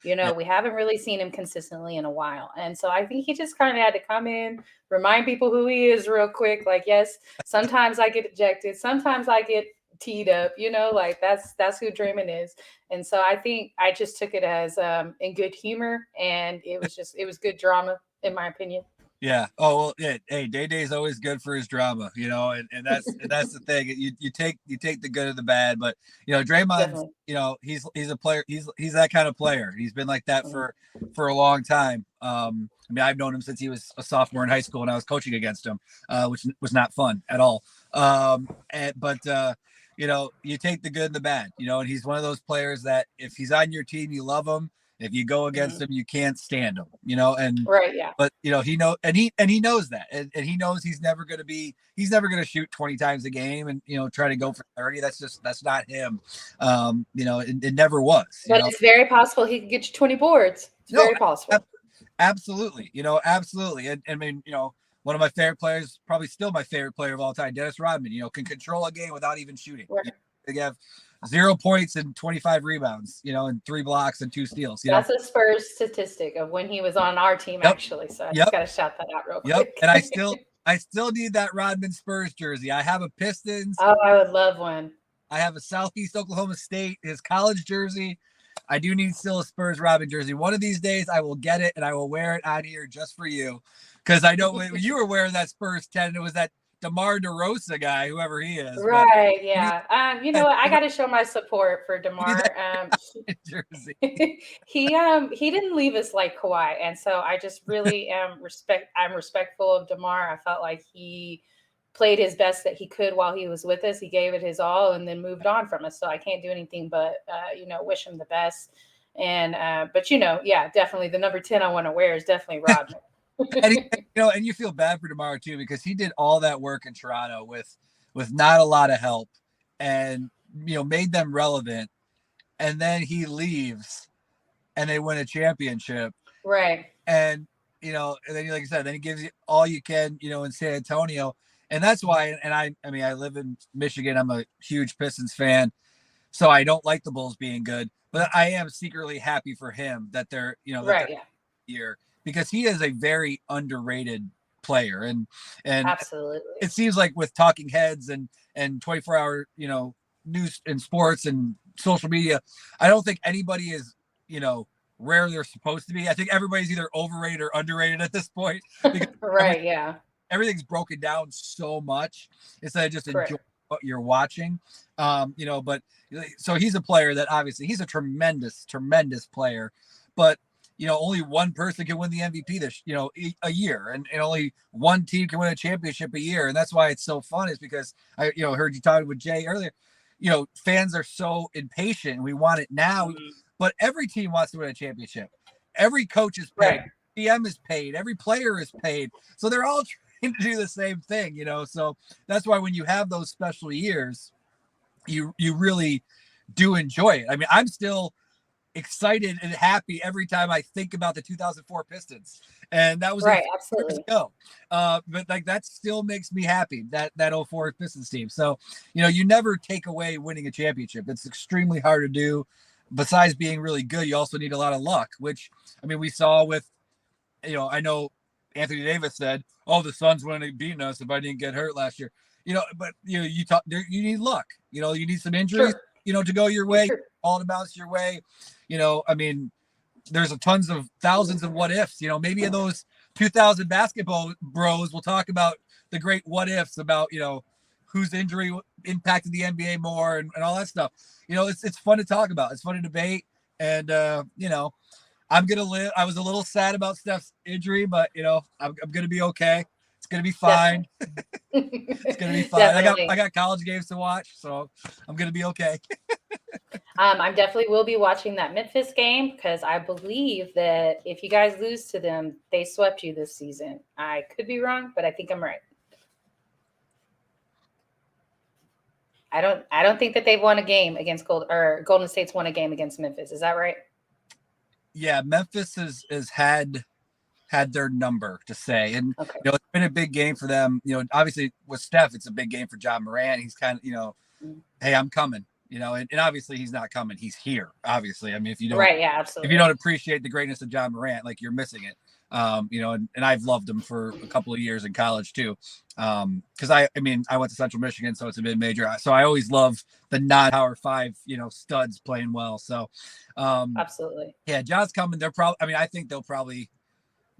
We haven't really seen him consistently in a while. And so I think he just kind of had to come in, remind people who he is real quick. Like, yes, sometimes I get ejected. Sometimes I get teed up, that's who Draymond is. And so I think I just took it as in good humor. And it was good drama, in my opinion.
Yeah. Oh, well, yeah. Hey, Day is always good for his drama, and that's the thing. You take the good and the bad, but Draymond, he's a player. He's that kind of player. He's been like that for a long time. I've known him since he was a sophomore in high school, and I was coaching against him, which was not fun at all. But you take the good and the bad, and he's one of those players that if he's on your team, you love him. If you go against him, you can't stand him, and
right. Yeah.
but he knows that, and he knows he's never going to shoot 20 times a game and, try to go for 30. That's not him. It never was,
but it's very possible he could get you 20 boards. It's very possible.
Absolutely. Absolutely. And I mean, one of my favorite players, probably still my favorite player of all time, Dennis Rodman, can control a game without even shooting.
Right.
They have 0 points and 25 rebounds, and 3 blocks and 2 steals.
That's a Spurs statistic of when he was on our team, actually. So I just got to shout that out real quick.
And I still need that Rodman Spurs jersey. I have a Pistons.
Oh, I would love one.
I have a Southeast Oklahoma State, his college jersey. I do need still a Spurs Rodman jersey. One of these days I will get it and I will wear it out here just for you. Because I know when you were wearing that Spurs 10, it was that DeMar DeRozan guy, whoever he is.
Right, yeah. You know what? I got to show my support for DeMar. He didn't leave us like Kawhi, and so I just really I'm respectful of DeMar. I felt like he played his best that he could while he was with us. He gave it his all and then moved on from us. So I can't do anything but wish him the best. And but definitely the number 10 I want to wear is definitely Rodman.
And you feel bad for DeMar too, because he did all that work in Toronto with not a lot of help and made them relevant, and then he leaves and they win a championship,
right?
And and then, like I said, then he gives you all you can in San Antonio, and that's why. And I live in Michigan. I'm a huge Pistons fan, so I don't like the Bulls being good, but I am secretly happy for him that they're here. Because he is a very underrated player, and
absolutely, it
seems like with talking heads and 24-hour news and sports and social media, I don't think anybody is where they're supposed to be. I think everybody's either overrated or underrated at this point.
Right? Yeah,
everything's broken down so much instead of just enjoying what you're watching. But so he's a player that obviously he's a tremendous player, but. Only one person can win the MVP a year, and only one team can win a championship a year. And that's why it's so fun, is because I, heard you talking with Jay earlier, fans are so impatient and we want it now, but every team wants to win a championship. Every coach is paid,
right.
PM is paid, every player is paid. So they're all trying to do the same thing, so that's why when you have those special years, you really do enjoy it. I mean, I'm still excited and happy every time I think about the 2004 Pistons, and that was
right, absolutely.
Years ago. But like that still makes me happy, that 04 Pistons team. So you never take away winning a championship. It's extremely hard to do. Besides being really good, you also need a lot of luck, which we saw with I know Anthony Davis said, "Oh, the Suns wouldn't have beaten us if I didn't get hurt last year." But you need luck. You need some injuries. Sure. To go your way, all to bounce your way. There's thousands of what ifs. Maybe in those 2000 basketball bros, we'll talk about the great what ifs about whose injury impacted the NBA more and all that stuff. It's fun to talk about. It's fun to debate, and I'm gonna live. I was a little sad about Steph's injury, but I'm gonna be okay. It's gonna be fine. It's gonna be fine. I got college games to watch, so I'm gonna be okay.
I definitely will be watching that Memphis game, because I believe that if you guys lose to them, they swept you this season. I could be wrong, but I think I'm right. I don't think that they've won a game against Golden State's won a game against Memphis. Is that right?
Yeah, Memphis has had their number to say, and
okay.
It's been a big game for them. Obviously with Steph, it's a big game for John Morant. He's kind of hey, I'm coming. And obviously he's not coming. He's here. Obviously, if you don't,
right, yeah, absolutely.
If you don't appreciate the greatness of John Morant, like you're missing it. And I've loved him for a couple of years in college too. Because I went to Central Michigan, so it's a mid-major. So I always love the non-Power 5, studs playing well. So,
absolutely,
yeah, John's coming. They're probably. I think they'll probably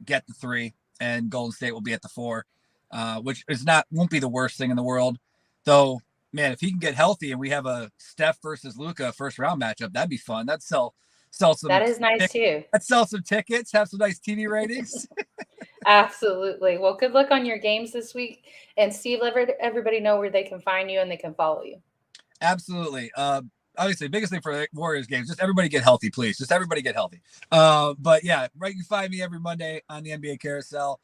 get the 3, and Golden State will be at the 4, which won't be the worst thing in the world, though. Man, if he can get healthy and we have a Steph versus Luka first round matchup, that'd be fun. That'd sell some.
That is nice too.
Let's sell some tickets, have some nice TV ratings.
Absolutely. Well, good luck on your games this week. And Steve, let everybody know where they can find you and they can follow you.
Absolutely. Obviously, biggest thing for Warriors games, just everybody get healthy, please. Just everybody get healthy. But yeah, right. You find me every Monday on the NBA Carousel,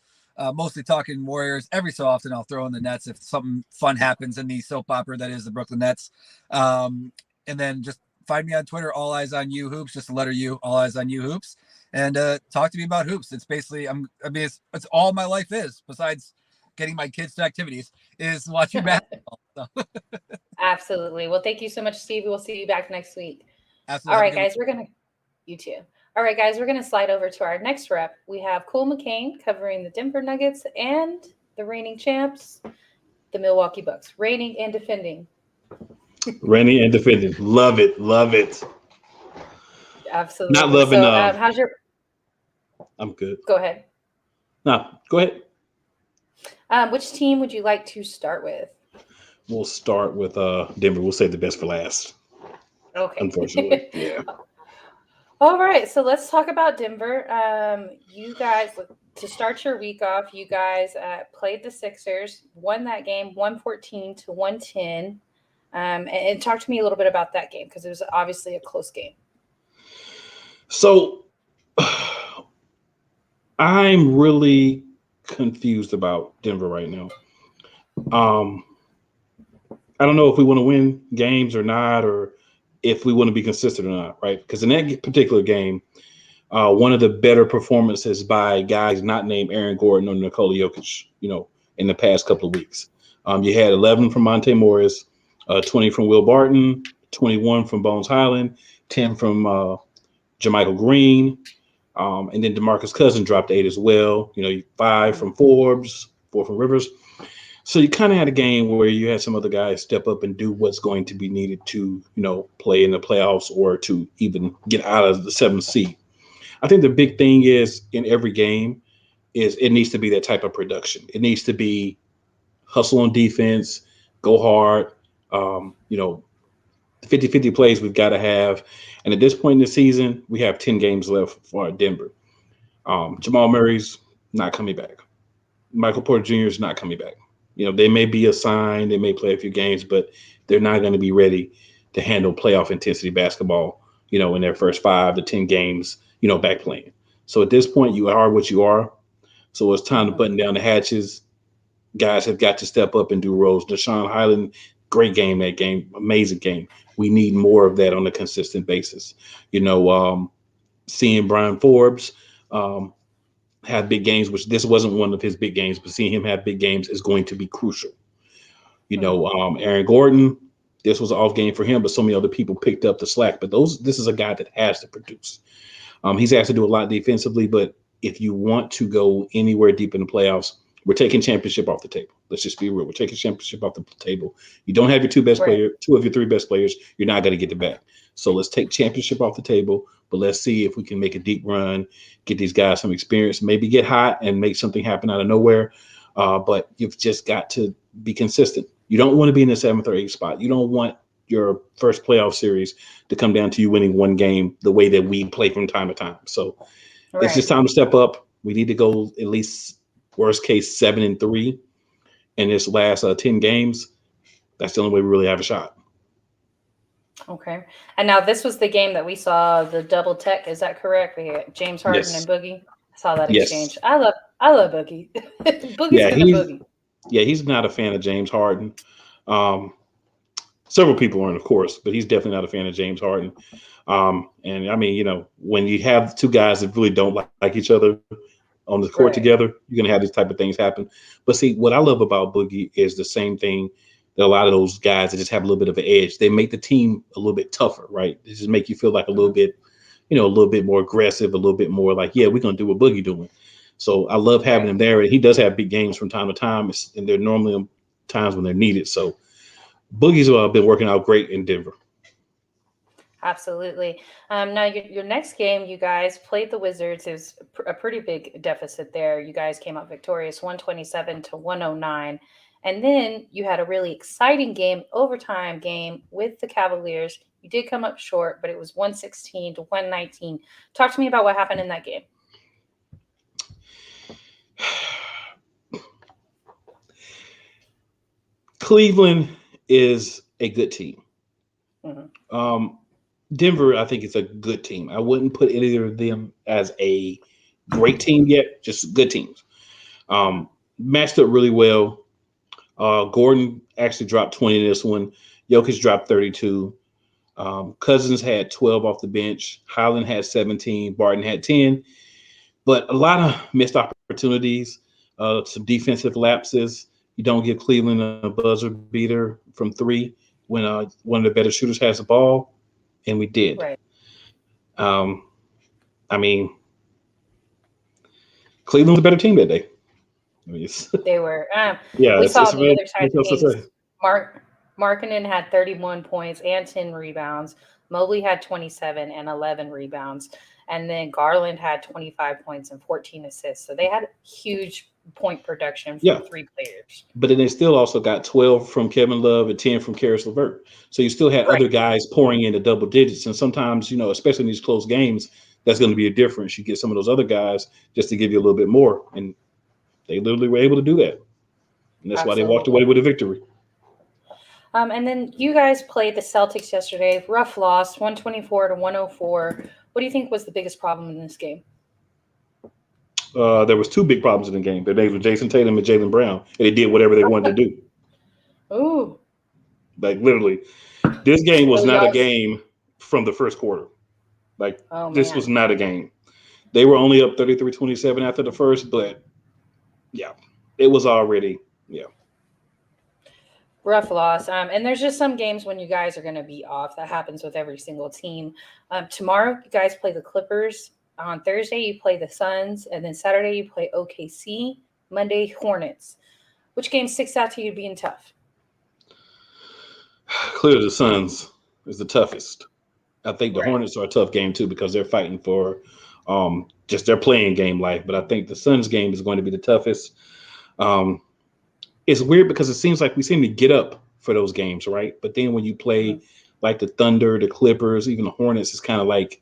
mostly talking Warriors. Every so often, I'll throw in the Nets if something fun happens in the soap opera that is the Brooklyn Nets. And then just find me on Twitter, All Eyes on You Hoops, just the letter U, All Eyes on You Hoops, and talk to me about hoops. It's basically, it's all my life is, besides getting my kids to activities, is watching basketball. So.
Absolutely. Well, thank you so much, Steve. We'll see you back next week.
Absolutely.
All right, guys, you too. All right, guys, we're going to slide over to our next rep. We have Cole McCain covering the Denver Nuggets and the reigning champs, the Milwaukee Bucks, reigning and defending.
Reigning and defending. Love it. Love it.
Absolutely.
Not loving.
So, how's your?
I'm good.
Go ahead.
No, go ahead.
Which team would you like to start with?
We'll start with Denver. We'll save the best for last.
Okay.
Unfortunately, yeah.
All right, so let's talk about Denver. You guys, to start your week off, you guys played the Sixers, won that game 114-110. And talk to me a little bit about that game because it was obviously a close game.
So I'm really confused about Denver right now. I don't know if we want to win games or not, or if we want to be consistent or not, right? Because in that particular game, one of the better performances by guys not named Aaron Gordon or Nikola Jokic, in the past couple of weeks. You had 11 from Monte Morris, 20 from Will Barton, 21 from Bones Highland, 10 from Jermichael Green, and then DeMarcus Cousins dropped 8 as well. 5 from Forbes, 4 from Rivers. So you kind of had a game where you had some other guys step up and do what's going to be needed to, play in the playoffs or to even get out of the 7th seed. I think the big thing is in every game is it needs to be that type of production. It needs to be hustle on defense, go hard, 50-50 plays we've got to have. And at this point in the season, we have 10 games left for Denver. Jamal Murray's not coming back. Michael Porter Jr. is not coming back. They may be assigned, they may play a few games, but they're not going to be ready to handle playoff intensity basketball, in their first 5 to 10 games, back playing. So at this point, you are what you are. So it's time to button down the hatches. Guys have got to step up and do roles. Deshaun Highland, great game that game, amazing game. We need more of that on a consistent basis. Seeing Brian Forbes have big games, which this wasn't one of his big games, but seeing him have big games is going to be crucial. Aaron Gordon, this was an off game for him, but so many other people picked up the slack. But this is a guy that has to produce. He's asked to do a lot defensively, but if you want to go anywhere deep in the playoffs, we're taking championship off the table. Let's just be real. We're taking championship off the table. You don't have your 2 best players, 2 of your 3 best players. You're not going to get it back. So let's take championship off the table, but let's see if we can make a deep run, get these guys some experience, maybe get hot and make something happen out of nowhere. But you've just got to be consistent. You don't want to be in the 7th or 8th spot. You don't want your first playoff series to come down to you winning 1 game the way that we play from time to time. So It's just time to step up. We need to go at least worst case 7-3 in this last 10 games. That's the only way we really have a shot.
Okay. And now this was the game that we saw the double tech. Is that correct? We had James Harden and Boogie. I saw that exchange. I love Boogie. Boogie's gonna boogie.
Yeah, he's not a fan of James Harden. Several people aren't, of course, but he's definitely not a fan of James Harden. And I mean, when you have 2 guys that really don't like each other on the court together, you're going to have these type of things happen. But see, what I love about Boogie is the same thing that a lot of those guys that just have a little bit of an edge. They make the team a little bit tougher, right? They just make you feel like a little bit, a little bit more aggressive, a little bit more like, yeah, we're going to do what Boogie doing. So I love having him there. He does have big games from time to time, and they're normally times when they're needed. So Boogie's been working out great in Denver.
Absolutely. Now, your next game, you guys played the Wizards. It was a pretty big deficit there. You guys came out victorious, 127-109. And then you had a really exciting game, overtime game with the Cavaliers. You did come up short, but it was 116-119. Talk to me about what happened in that game.
Cleveland is a good team. Denver, I think, is a good team. I wouldn't put either of them as a great team yet, just good teams. Matched up really well. Gordon actually dropped 20 in this one. Jokic dropped 32. Cousins had 12 off the bench. Highland had 17. Barton had 10. But a lot of missed opportunities, some defensive lapses. You don't give Cleveland a buzzer beater from 3 when one of the better shooters has the ball, and we did.
Right.
I mean, Cleveland was a better team that day.
They were.
Yeah,
we saw on the
really,
other side of things. Markkanen had 31 points and 10 rebounds. Mobley had 27 and 11 rebounds. And then Garland had 25 points and 14 assists. So they had huge point production from 3 players.
But then they still also got 12 from Kevin Love and 10 from Carousel. So you still had other guys pouring into double digits. And sometimes, especially in these close games, that's going to be a difference. You get some of those other guys just to give you a little bit more. And they literally were able to do that. And that's why they walked away with a victory.
And then you guys played the Celtics yesterday. Rough loss, 124-104. What do you think was the biggest problem in this game?
There was 2 big problems in the game. Their names were Jason Tatum and Jaylen Brown, and they did whatever they wanted to do.
Ooh.
Like, literally, this game was not a game from the first quarter. Like, this was not a game. They were only up 33-27 after the first, but, yeah, it was already,
Rough loss. And there's just some games when you guys are going to be off. That happens with every single team. Tomorrow, you guys play the Clippers. On Thursday, you play the Suns. And then Saturday, you play OKC. Monday, Hornets. Which game sticks out to you being tough?
Clearly, the Suns is the toughest. I think the Hornets are a tough game, too, because they're fighting for just their playing game life. But I think the Suns game is going to be the toughest. It's weird because it seems like we seem to get up for those games, right? But then when you play like the Thunder, the Clippers, even the Hornets, it's kind of like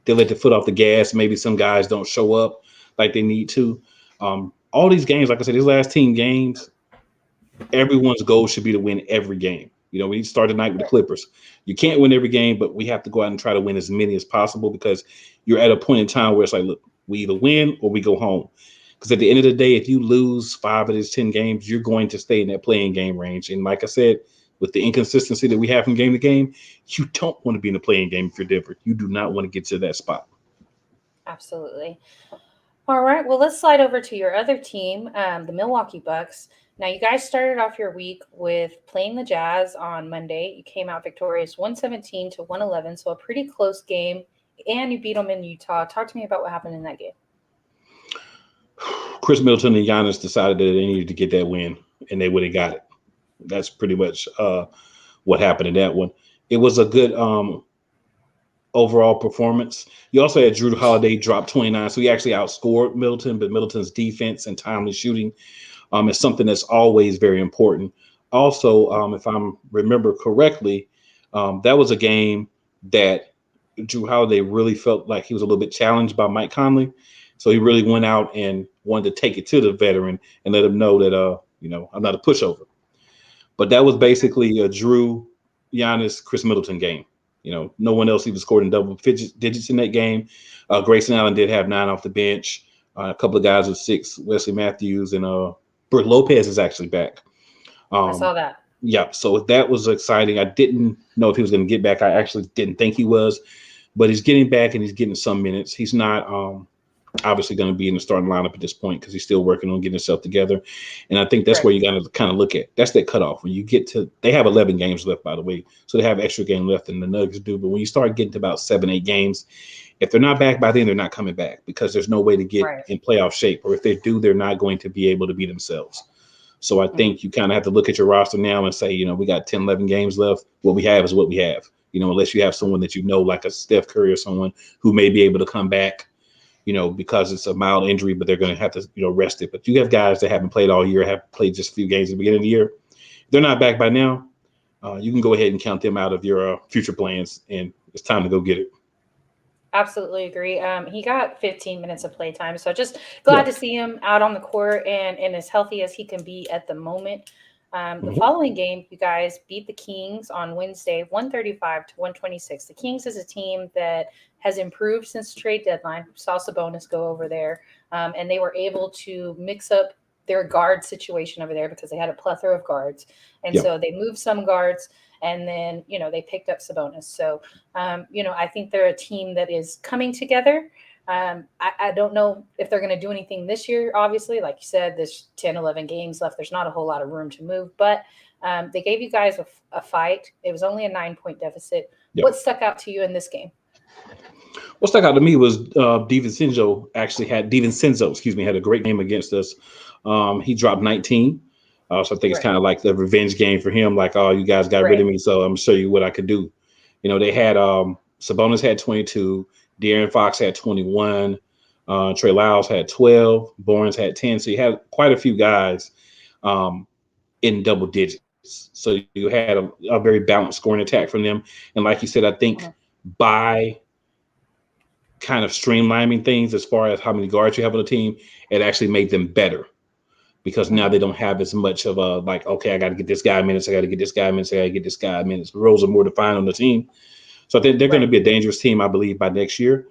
they let the foot off the gas. Maybe some guys don't show up like they need to. All these games, like I said, these last team games, everyone's goal should be to win every game. We start tonight with the Clippers. You can't win every game, but we have to go out and try to win as many as possible because you're at a point in time where it's like, look, we either win or we go home. Because at the end of the day, if you lose 5 of these 10 games, you're going to stay in that playing game range. And like I said, with the inconsistency that we have from game to game, you don't want to be in the playing game if you're Denver. You do not want to get to that spot.
Absolutely. All right. Well, let's slide over to your other team, the Milwaukee Bucks. Now, you guys started off your week with playing the Jazz on Monday. You came out victorious 117-111, so a pretty close game, and you beat them in Utah. Talk to me about what happened in that game.
Chris Middleton and Giannis decided that they needed to get that win, and they would have got it. That's pretty much what happened in that one. It was a good overall performance. You also had Drew Holiday drop 29, so he actually outscored Middleton, but Middleton's defense and timely shooting is something that's always very important. Also, if I remember correctly, that was a game that Drew Holiday really felt like he was a little bit challenged by Mike Conley. So he really went out and wanted to take it to the veteran and let him know that, I'm not a pushover. But that was basically a Drew, Giannis, Chris Middleton game. No one else even scored in double digits in that game. Grayson Allen did have 9 off the bench. A couple of guys with 6, Wesley Matthews, and Brook Lopez is actually back.
I saw that.
Yeah, so that was exciting. I didn't know if he was going to get back. I actually didn't think he was. But he's getting back and he's getting some minutes. He's not obviously going to be in the starting lineup at this point because he's still working on getting himself together. And I think that's where you got to kind of look at. That's that cutoff. When you get to – they have 11 games left, by the way. So they have extra game left than the Nuggets do. But when you start getting to about 7, 8 games, if they're not back by then, they're not coming back because there's no way to get in playoff shape. Or if they do, they're not going to be able to be themselves. So I think you kind of have to look at your roster now and say, we got 10, 11 games left. What we have is what we have. Unless you have someone that like a Steph Curry or someone who may be able to come back, because it's a mild injury, but they're going to have to, rest it. But you have guys that haven't played all year, have played just a few games at the beginning of the year. If they're not back by now, you can go ahead and count them out of your future plans, and it's time to go get it.
Absolutely agree. He got 15 minutes of play time, so just glad to see him out on the court and as healthy as he can be at the moment. The following game, you guys beat the Kings on Wednesday, 135 to 126. The Kings is a team that has improved since the trade deadline. Saw Sabonis go over there, and they were able to mix up their guard situation over there because they had a plethora of guards. And so they moved some guards, and then, they picked up Sabonis. So, I think they're a team that is coming together. I don't know if they're going to do anything this year, obviously. Like you said, there's 10, 11 games left. There's not a whole lot of room to move, but they gave you guys a fight. It was only a 9-point deficit. Yep. What stuck out to you in this game?
What stuck out to me was DiVincenzo had a great game against us. He dropped 19. So I think it's kind of like the revenge game for him. Like, oh, you guys got rid of me, so I'm going to show you what I could do. They had Sabonis had 22. De'Aaron Fox had 21. Trey Lyles had 12. Barnes had 10. So you had quite a few guys in double digits. So you had a very balanced scoring attack from them. And like you said, I think by kind of streamlining things as far as how many guards you have on the team, it actually made them better. Because now they don't have as much of a, like, okay, I got to get this guy minutes. I got to get this guy minutes. I got to get this guy minutes. The roles are more defined on the team. So I think they're going to be a dangerous team, I believe, by next year.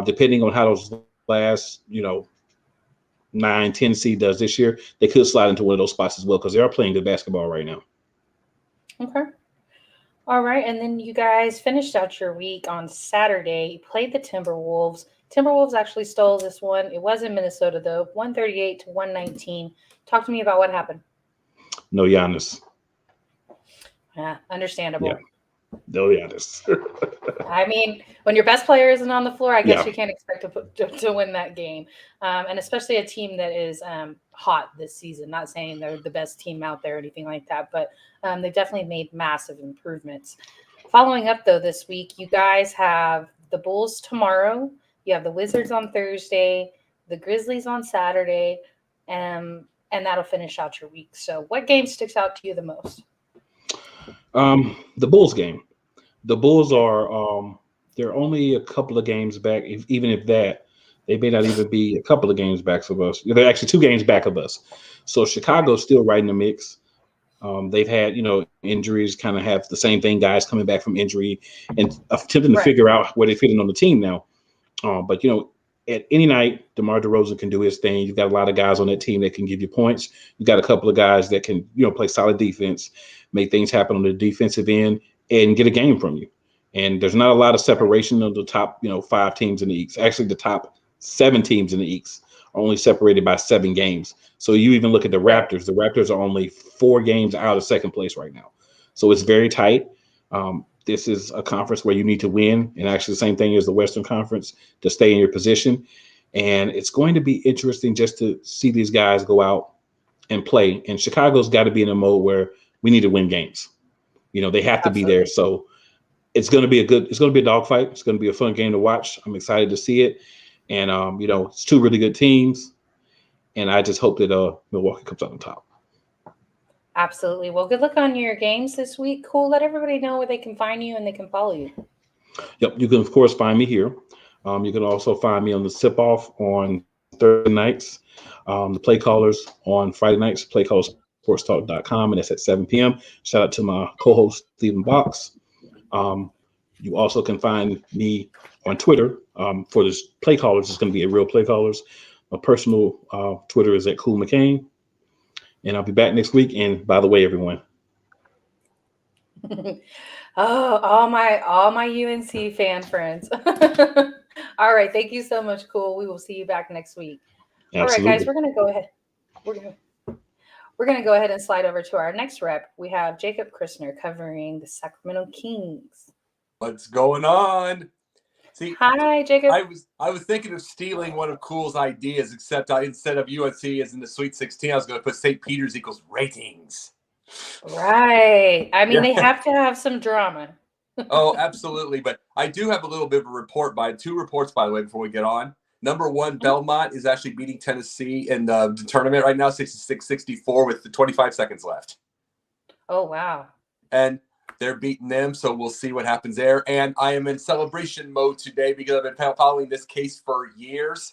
Depending on how those last, 9, 10 seed does this year, they could slide into one of those spots as well because they are playing good basketball right now.
Okay. All right. And then you guys finished out your week on Saturday. You played the Timberwolves. Timberwolves actually stole this one. It was in Minnesota, though, 138 to 119. Talk to me about what happened.
No Giannis.
Yeah, understandable.
Yeah. No Giannis.
I mean, when your best player isn't on the floor, I guess you can't expect to win that game. And especially a team that is hot this season. Not saying they're the best team out there or anything like that, but they definitely made massive improvements. Following up, though, this week, you guys have the Bulls tomorrow. You have the Wizards on Thursday, the Grizzlies on Saturday, and that'll finish out your week. So what game sticks out to you the most?
The Bulls game. The Bulls are they're only a couple of games back. Even if that, they may not even be a couple of games back of us. They're actually 2 games back of us. So Chicago's still right in the mix. They've had, injuries, kind of have the same thing, guys coming back from injury and attempting to figure out where they fit in on the team now. But, at any night, DeMar DeRozan can do his thing. You've got a lot of guys on that team that can give you points. You've got a couple of guys that can, play solid defense, make things happen on the defensive end, and get a game from you. And there's not a lot of separation of the top, 5 teams in the East. Actually, the top 7 teams in the East are only separated by 7 games. So you even look at the Raptors. The Raptors are only 4 games out of second place right now. So it's very tight. This is a conference where you need to win, and actually the same thing as the Western Conference, to stay in your position. And it's going to be interesting just to see these guys go out and play. And Chicago's got to be in a mode where we need to win games. They have to be there. So it's going to be a dogfight. It's going to be a fun game to watch. I'm excited to see it. And, it's 2 really good teams. And I just hope that Milwaukee comes out on top.
Absolutely. Well, good luck on your games this week. Cool. Let everybody know where they can find you and they can follow you.
Yep. You can, of course, find me here. You can also find me on the Sip-Off on Thursday nights. The Play Callers on Friday nights, playcallersportstalk.com, and that's at 7 p.m. Shout out to my co-host, Stephen Box. You also can find me on Twitter for this Play Callers. It's going to be a real Play Callers. My personal Twitter is at Cool McCain. And I'll be back next week. And by the way, everyone.
all my UNC fan friends. All right. Thank you so much, Cool. We will see you back next week. Absolutely. All right, guys, we're going to go ahead. We're going to go ahead and slide over to our next rep. We have Jacob Kristner covering the Sacramento Kings.
What's going on? See,
hi, Jacob.
I was thinking of stealing one of Cool's ideas, except instead of UNC as in the Sweet 16, I was going to put St. Peter's equals ratings.
Right. I mean, they have to have some drama.
Oh, absolutely. But I do have a little bit of a report 2 reports, by the way, before we get on. Number 1, Belmont is actually beating Tennessee in the tournament right now, 66-64 with the 25 seconds left.
Oh, wow.
And they're beating them, so we'll see what happens there. And I am in celebration mode today because I've been following this case for years.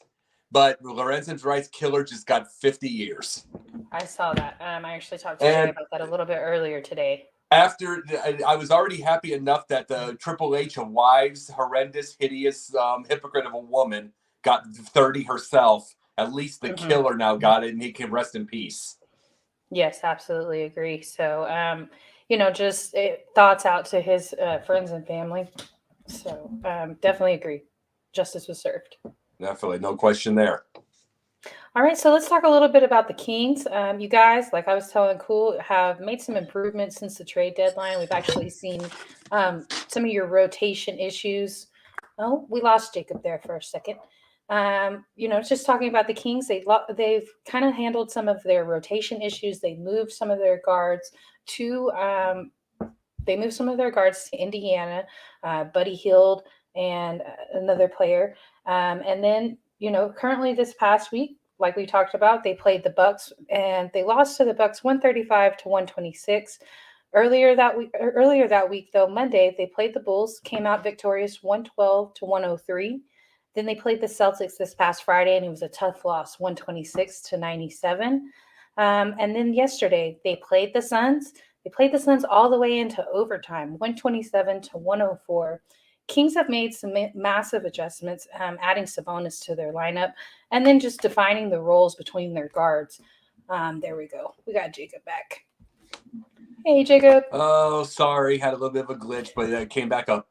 but Lorenzen Wright's killer just got 50 years.
I saw that. I actually talked to Jay about that a little bit earlier today.
After I was already happy enough that the Triple H of wives, horrendous, hideous, hypocrite of a woman, got 30 herself. At least the killer now got it, and he can rest in peace.
Yes, absolutely agree. So, just thoughts out to his friends and family. So, definitely agree. Justice was served.
Definitely, no question there.
All right, so let's talk a little bit about the Kings. You guys, like I was telling Cool, have made some improvements since the trade deadline. We've actually seen some of your rotation issues. Oh, we lost Jacob there for a second. Just talking about the Kings, they've kind of handled some of their rotation issues. They moved some of their guards to Indiana, Buddy Hield and another player. And then, currently this past week, like we talked about, they played the Bucks and they lost to the Bucks 135-126. Earlier that week, though, Monday, they played the Bulls, came out victorious 112-103. Then they played the Celtics this past Friday, and it was a tough loss, 126-97. And then yesterday, they played the Suns. They played the Suns all the way into overtime, 127-104. Kings have made some massive adjustments, adding Sabonis to their lineup, and then just defining the roles between their guards. There we go. We got Jacob back. Hey, Jacob.
Oh, sorry. Had a little bit of a glitch, but it came back up.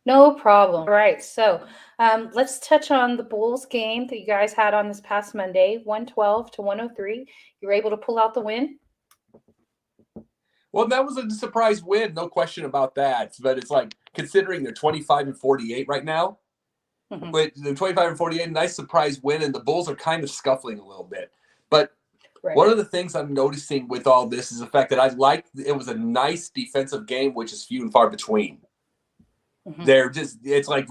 No problem. All right, so let's touch on the Bulls game that you guys had on this past Monday, 112-103. You were able to pull out the win?
Well, that was a surprise win, no question about that. But it's like, considering they're 25-48 right now, but they're 25-48, nice surprise win, and the Bulls are kind of scuffling a little bit. But one of the things I'm noticing with all this is the fact that it was a nice defensive game, which is few and far between. It's like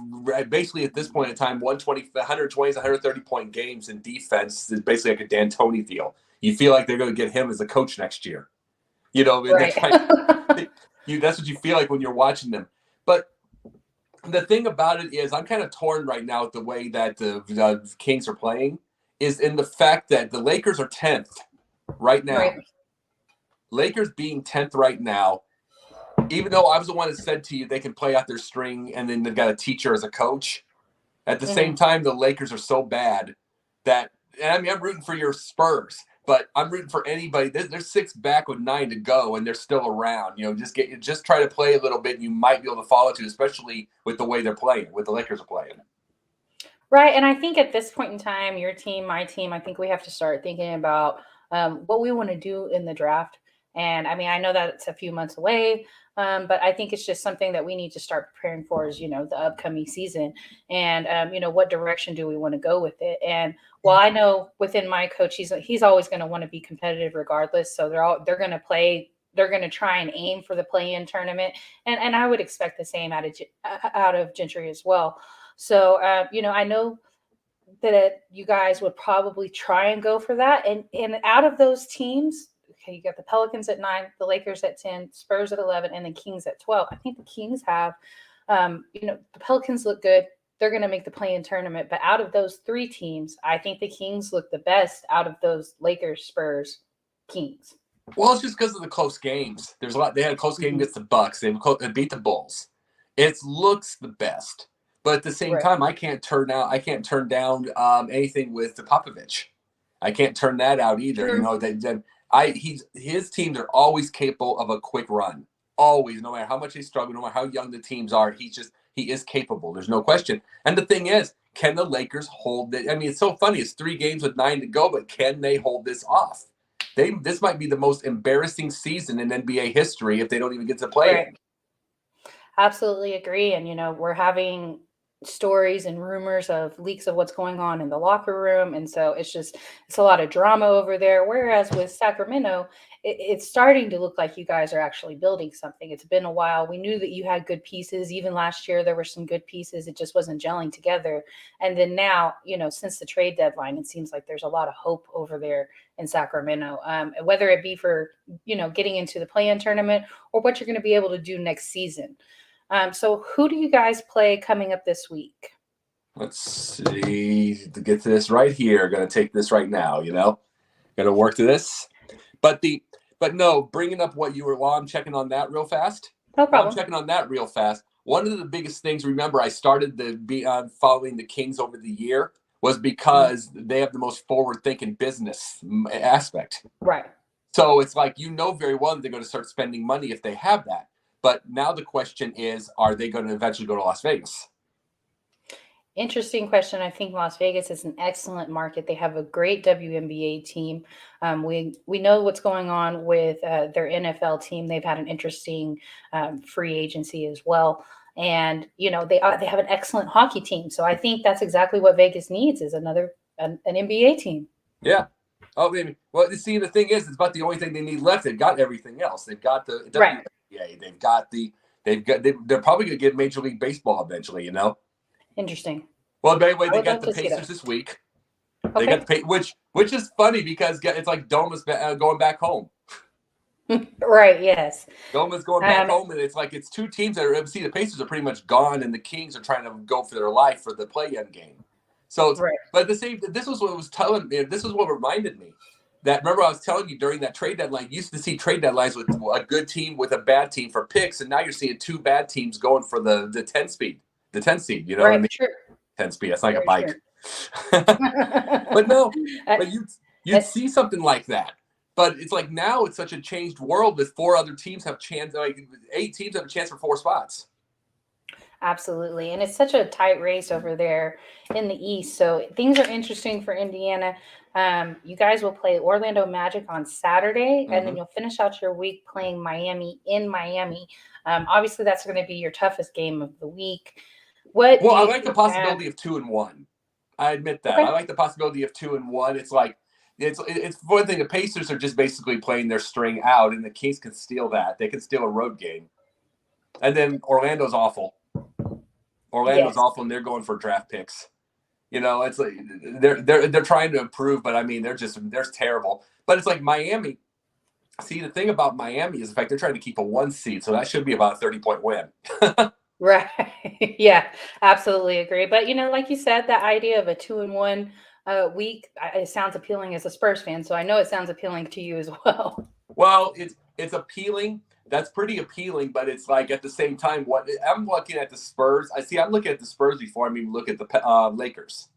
basically at this point in time, 120, 130 point games in defense is basically like a D'Antoni deal. You feel like they're going to get him as a coach next year. That's what you feel like when you're watching them. But the thing about it is I'm kind of torn right now with the way that the Kings are playing is in the fact that the Lakers are 10th right now. Right. Lakers being 10th right now, even though I was the one that said to you they can play out their string and then they've got a teacher as a coach, at the same time, the Lakers are so bad that, and I mean, I'm rooting for your Spurs, but I'm rooting for anybody. They're 6 back with 9 to go, and they're still around. Just try to play a little bit, and you might be able to follow to, especially with the way they're playing, with the Lakers are playing.
Right, and I think at this point in time, your team, my team, I think we have to start thinking about what we want to do in the draft. And I mean, I know that it's a few months away, but I think it's just something that we need to start preparing for is, the upcoming season and, what direction do we want to go with it? And while I know within my coach, he's always going to want to be competitive regardless. So they're going to try and aim for the play-in tournament. And I would expect the same out of Gentry as well. So, I know that you guys would probably try and go for that. And out of those teams, okay, you got the Pelicans at 9, the Lakers at 10, Spurs at 11, and the Kings at 12. I think the Kings have, the Pelicans look good. They're going to make the play-in tournament. But out of those 3 teams, I think the Kings look the best out of those Lakers, Spurs, Kings.
Well, it's just because of the close games. There's a lot. They had a close game against the Bucks. They beat the Bulls. It looks the best. But at the same time, I can't turn down anything with the Popovich. I can't turn that out either. His teams are always capable of a quick run. Always, no matter how much they struggle, no matter how young the teams are, he is capable. There's no question. And the thing is, can the Lakers hold it? I mean, it's so funny. It's 3 games with 9 to go, but can they hold this off? This might be the most embarrassing season in NBA history if they don't even get to play it.
Absolutely agree. And, we're having stories and rumors of leaks of what's going on in the locker room. And so it's a lot of drama over there. Whereas with Sacramento, it's starting to look like you guys are actually building something. It's been a while. We knew that you had good pieces. Even last year, there were some good pieces. It just wasn't gelling together. And then now, since the trade deadline, it seems like there's a lot of hope over there in Sacramento, whether it be for, getting into the play-in tournament or what you're going to be able to do next season. So who do you guys play coming up this week?
Let's see. To get to this right here, gonna take this right now. Gonna work to this. But no, bringing up what you were while I'm checking on that real fast.
No
While I'm
problem.
checking on that real fast. One of the biggest things. Remember, I started following the Kings over the year was because they have the most forward-thinking business aspect.
Right.
So it's like very well that they're going to start spending money if they have that. But now the question is, are they going to eventually go to Las Vegas?
Interesting question. I think Las Vegas is an excellent market. They have a great WNBA team. We know what's going on with their NFL team. They've had an interesting free agency as well. And, they have an excellent hockey team. So I think that's exactly what Vegas needs is an NBA team.
Yeah. Oh, baby. Well, see, the thing is, it's about the only thing they need left. They've got everything else. They've got the
Right.
WNBA. They're probably going to get Major League Baseball eventually,
Interesting.
Well, anyway, they
would
got
love
the
to see that.
Pacers this week.
Okay.
They got the which is funny because it's like Doma's going back home.
Right. Yes.
Doma's going back home, and it's like it's two teams that are. See, the Pacers are pretty much gone, and the Kings are trying to go for their life for the play-in game. So,
Right.
but this was what was telling me. This was what reminded me that remember I was telling you during that trade deadline. You used to see trade deadlines with a good team with a bad team for picks, and now you're seeing two bad teams going for the 10 speed, the 10 seed. You know what I mean?
Sure.
10 speed. That's like
Very
a bike.
Sure.
But no, but you'd see something like that. But it's like now it's such a changed world that 4 other teams have chance. Like 8 teams have a chance for 4 spots.
Absolutely. And it's such a tight race over there in the East. So things are interesting for Indiana. You guys will play Orlando Magic on Saturday, and then you'll finish out your week playing Miami in Miami. Obviously, that's going to be your toughest game of the week. I
like the possibility of 2-1. I admit that.
Okay.
I like the possibility of 2-1. It's like it's one thing. The Pacers are just basically playing their string out, and the Kings can steal that. They can steal a road game. And then Orlando's awful. Orlando's awful, and they're going for draft picks. It's like they're trying to improve, but I mean they're terrible. But it's like Miami. See, the thing about Miami is the fact they're trying to keep a 1 seed, so that should be about a 30-point win.
Right. Yeah, absolutely agree. But, like you said, the idea of a 2-1 week, it sounds appealing as a Spurs fan. So I know it sounds appealing to you as well.
Well, it's appealing. That's pretty appealing, but it's like at the same time, what I'm looking at the Spurs. I'm looking at the Spurs before I even look at the Lakers.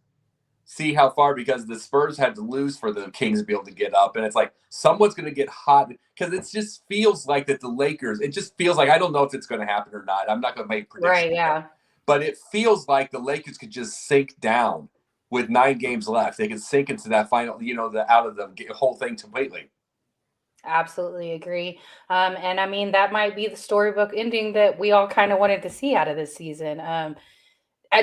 See how far, because the Spurs had to lose for the Kings to be able to get up. And it's like someone's going to get hot because it just feels like that the Lakers, it just feels like, I don't know if it's going to happen or not. I'm not going to make predictions.
Right, yeah.
But it feels like the Lakers could just sink down with 9 games left. They could sink into that final, out of the whole thing completely.
Absolutely agree. And I mean, that might be the storybook ending that we all kind of wanted to see out of this season.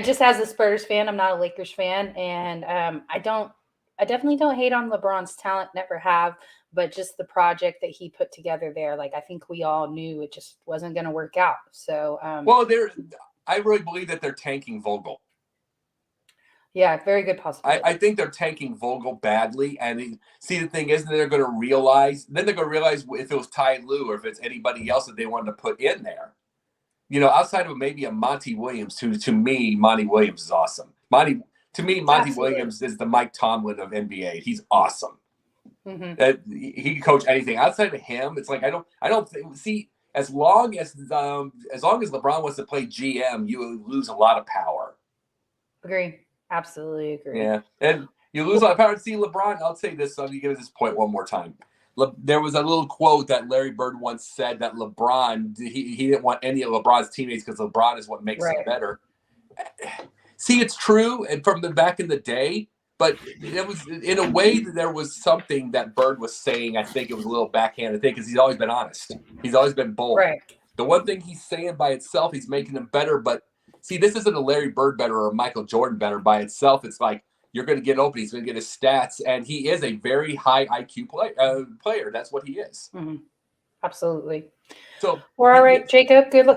Just as a Spurs fan, I'm not a Lakers fan, and I definitely don't hate on LeBron's talent, never have, but just the project that he put together there. Like, I think we all knew it just wasn't going to work out. So,
I really believe that they're tanking Vogel.
Yeah, very good possibility.
I think they're tanking Vogel badly, and see, the thing is, they're going to realize if it was Ty Lue or if it's anybody else that they wanted to put in there. Outside of maybe a Monty Williams, who to me, Monty Williams is awesome. Monty Williams is the Mike Tomlin of NBA. He's awesome. Mm-hmm. He can coach anything. Outside of him, it's like I don't think. See, as long as LeBron wants to play GM, you lose a lot of power.
Agree. Absolutely agree.
Yeah, and you lose a lot of power. See, LeBron. I'll say this. Let me give this point one more time. There was a little quote that Larry Bird once said that LeBron, he didn't want any of LeBron's teammates because LeBron is what makes them better. See, it's true, and from the back in the day, but it was in a way that there was something that Bird was saying. I think it was a little backhanded thing because he's always been honest. He's always been bold.
Right.
The one thing he's saying by itself, he's making them better. But see, this isn't a Larry Bird better or a Michael Jordan better by itself. It's like, you're going to get open. He's going to get his stats, and he is a very high IQ player. That's what he is.
Mm-hmm. Absolutely.
So
we're all right, Jacob. Good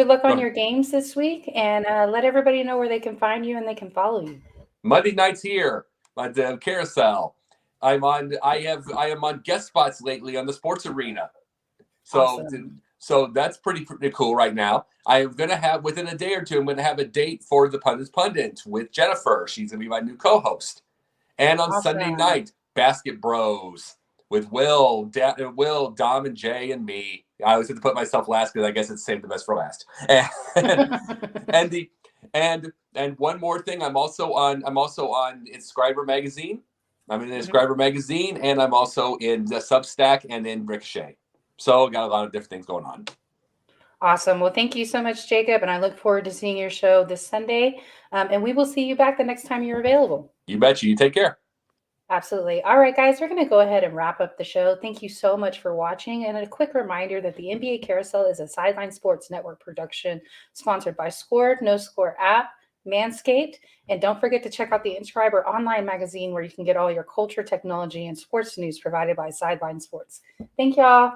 luck on your games this week, and let everybody know where they can find you and they can follow you.
Monday nights here at the Carousel. I am on guest spots lately on the Sports Arena. So awesome. So that's pretty cool right now. I am going to have, within a day or two, I'm going to have a date for the Pundit with Jennifer. She's going to be my new co-host. And on Sunday night, Basket Bros with Will, Dom, and Jay, and me. I always have to put myself last because I guess it's saved the best for last. And one more thing, I'm also on Inscriber Magazine. I'm in the Inscriber Magazine, and I'm also in the Substack and in Ricochet. So got a lot of different things going on.
Awesome. Well, thank you so much, Jacob. And I look forward to seeing your show this Sunday. And we will see you back the next time you're available.
You betcha. You take care.
Absolutely. All right, guys, we're going to go ahead and wrap up the show. Thank you so much for watching. And a quick reminder that the NBA Carousel is a Sideline Sports Network production sponsored by Score, No Score app, Manscaped. And don't forget to check out the Inscriber online magazine where you can get all your culture, technology, and sports news provided by Sideline Sports. Thank y'all.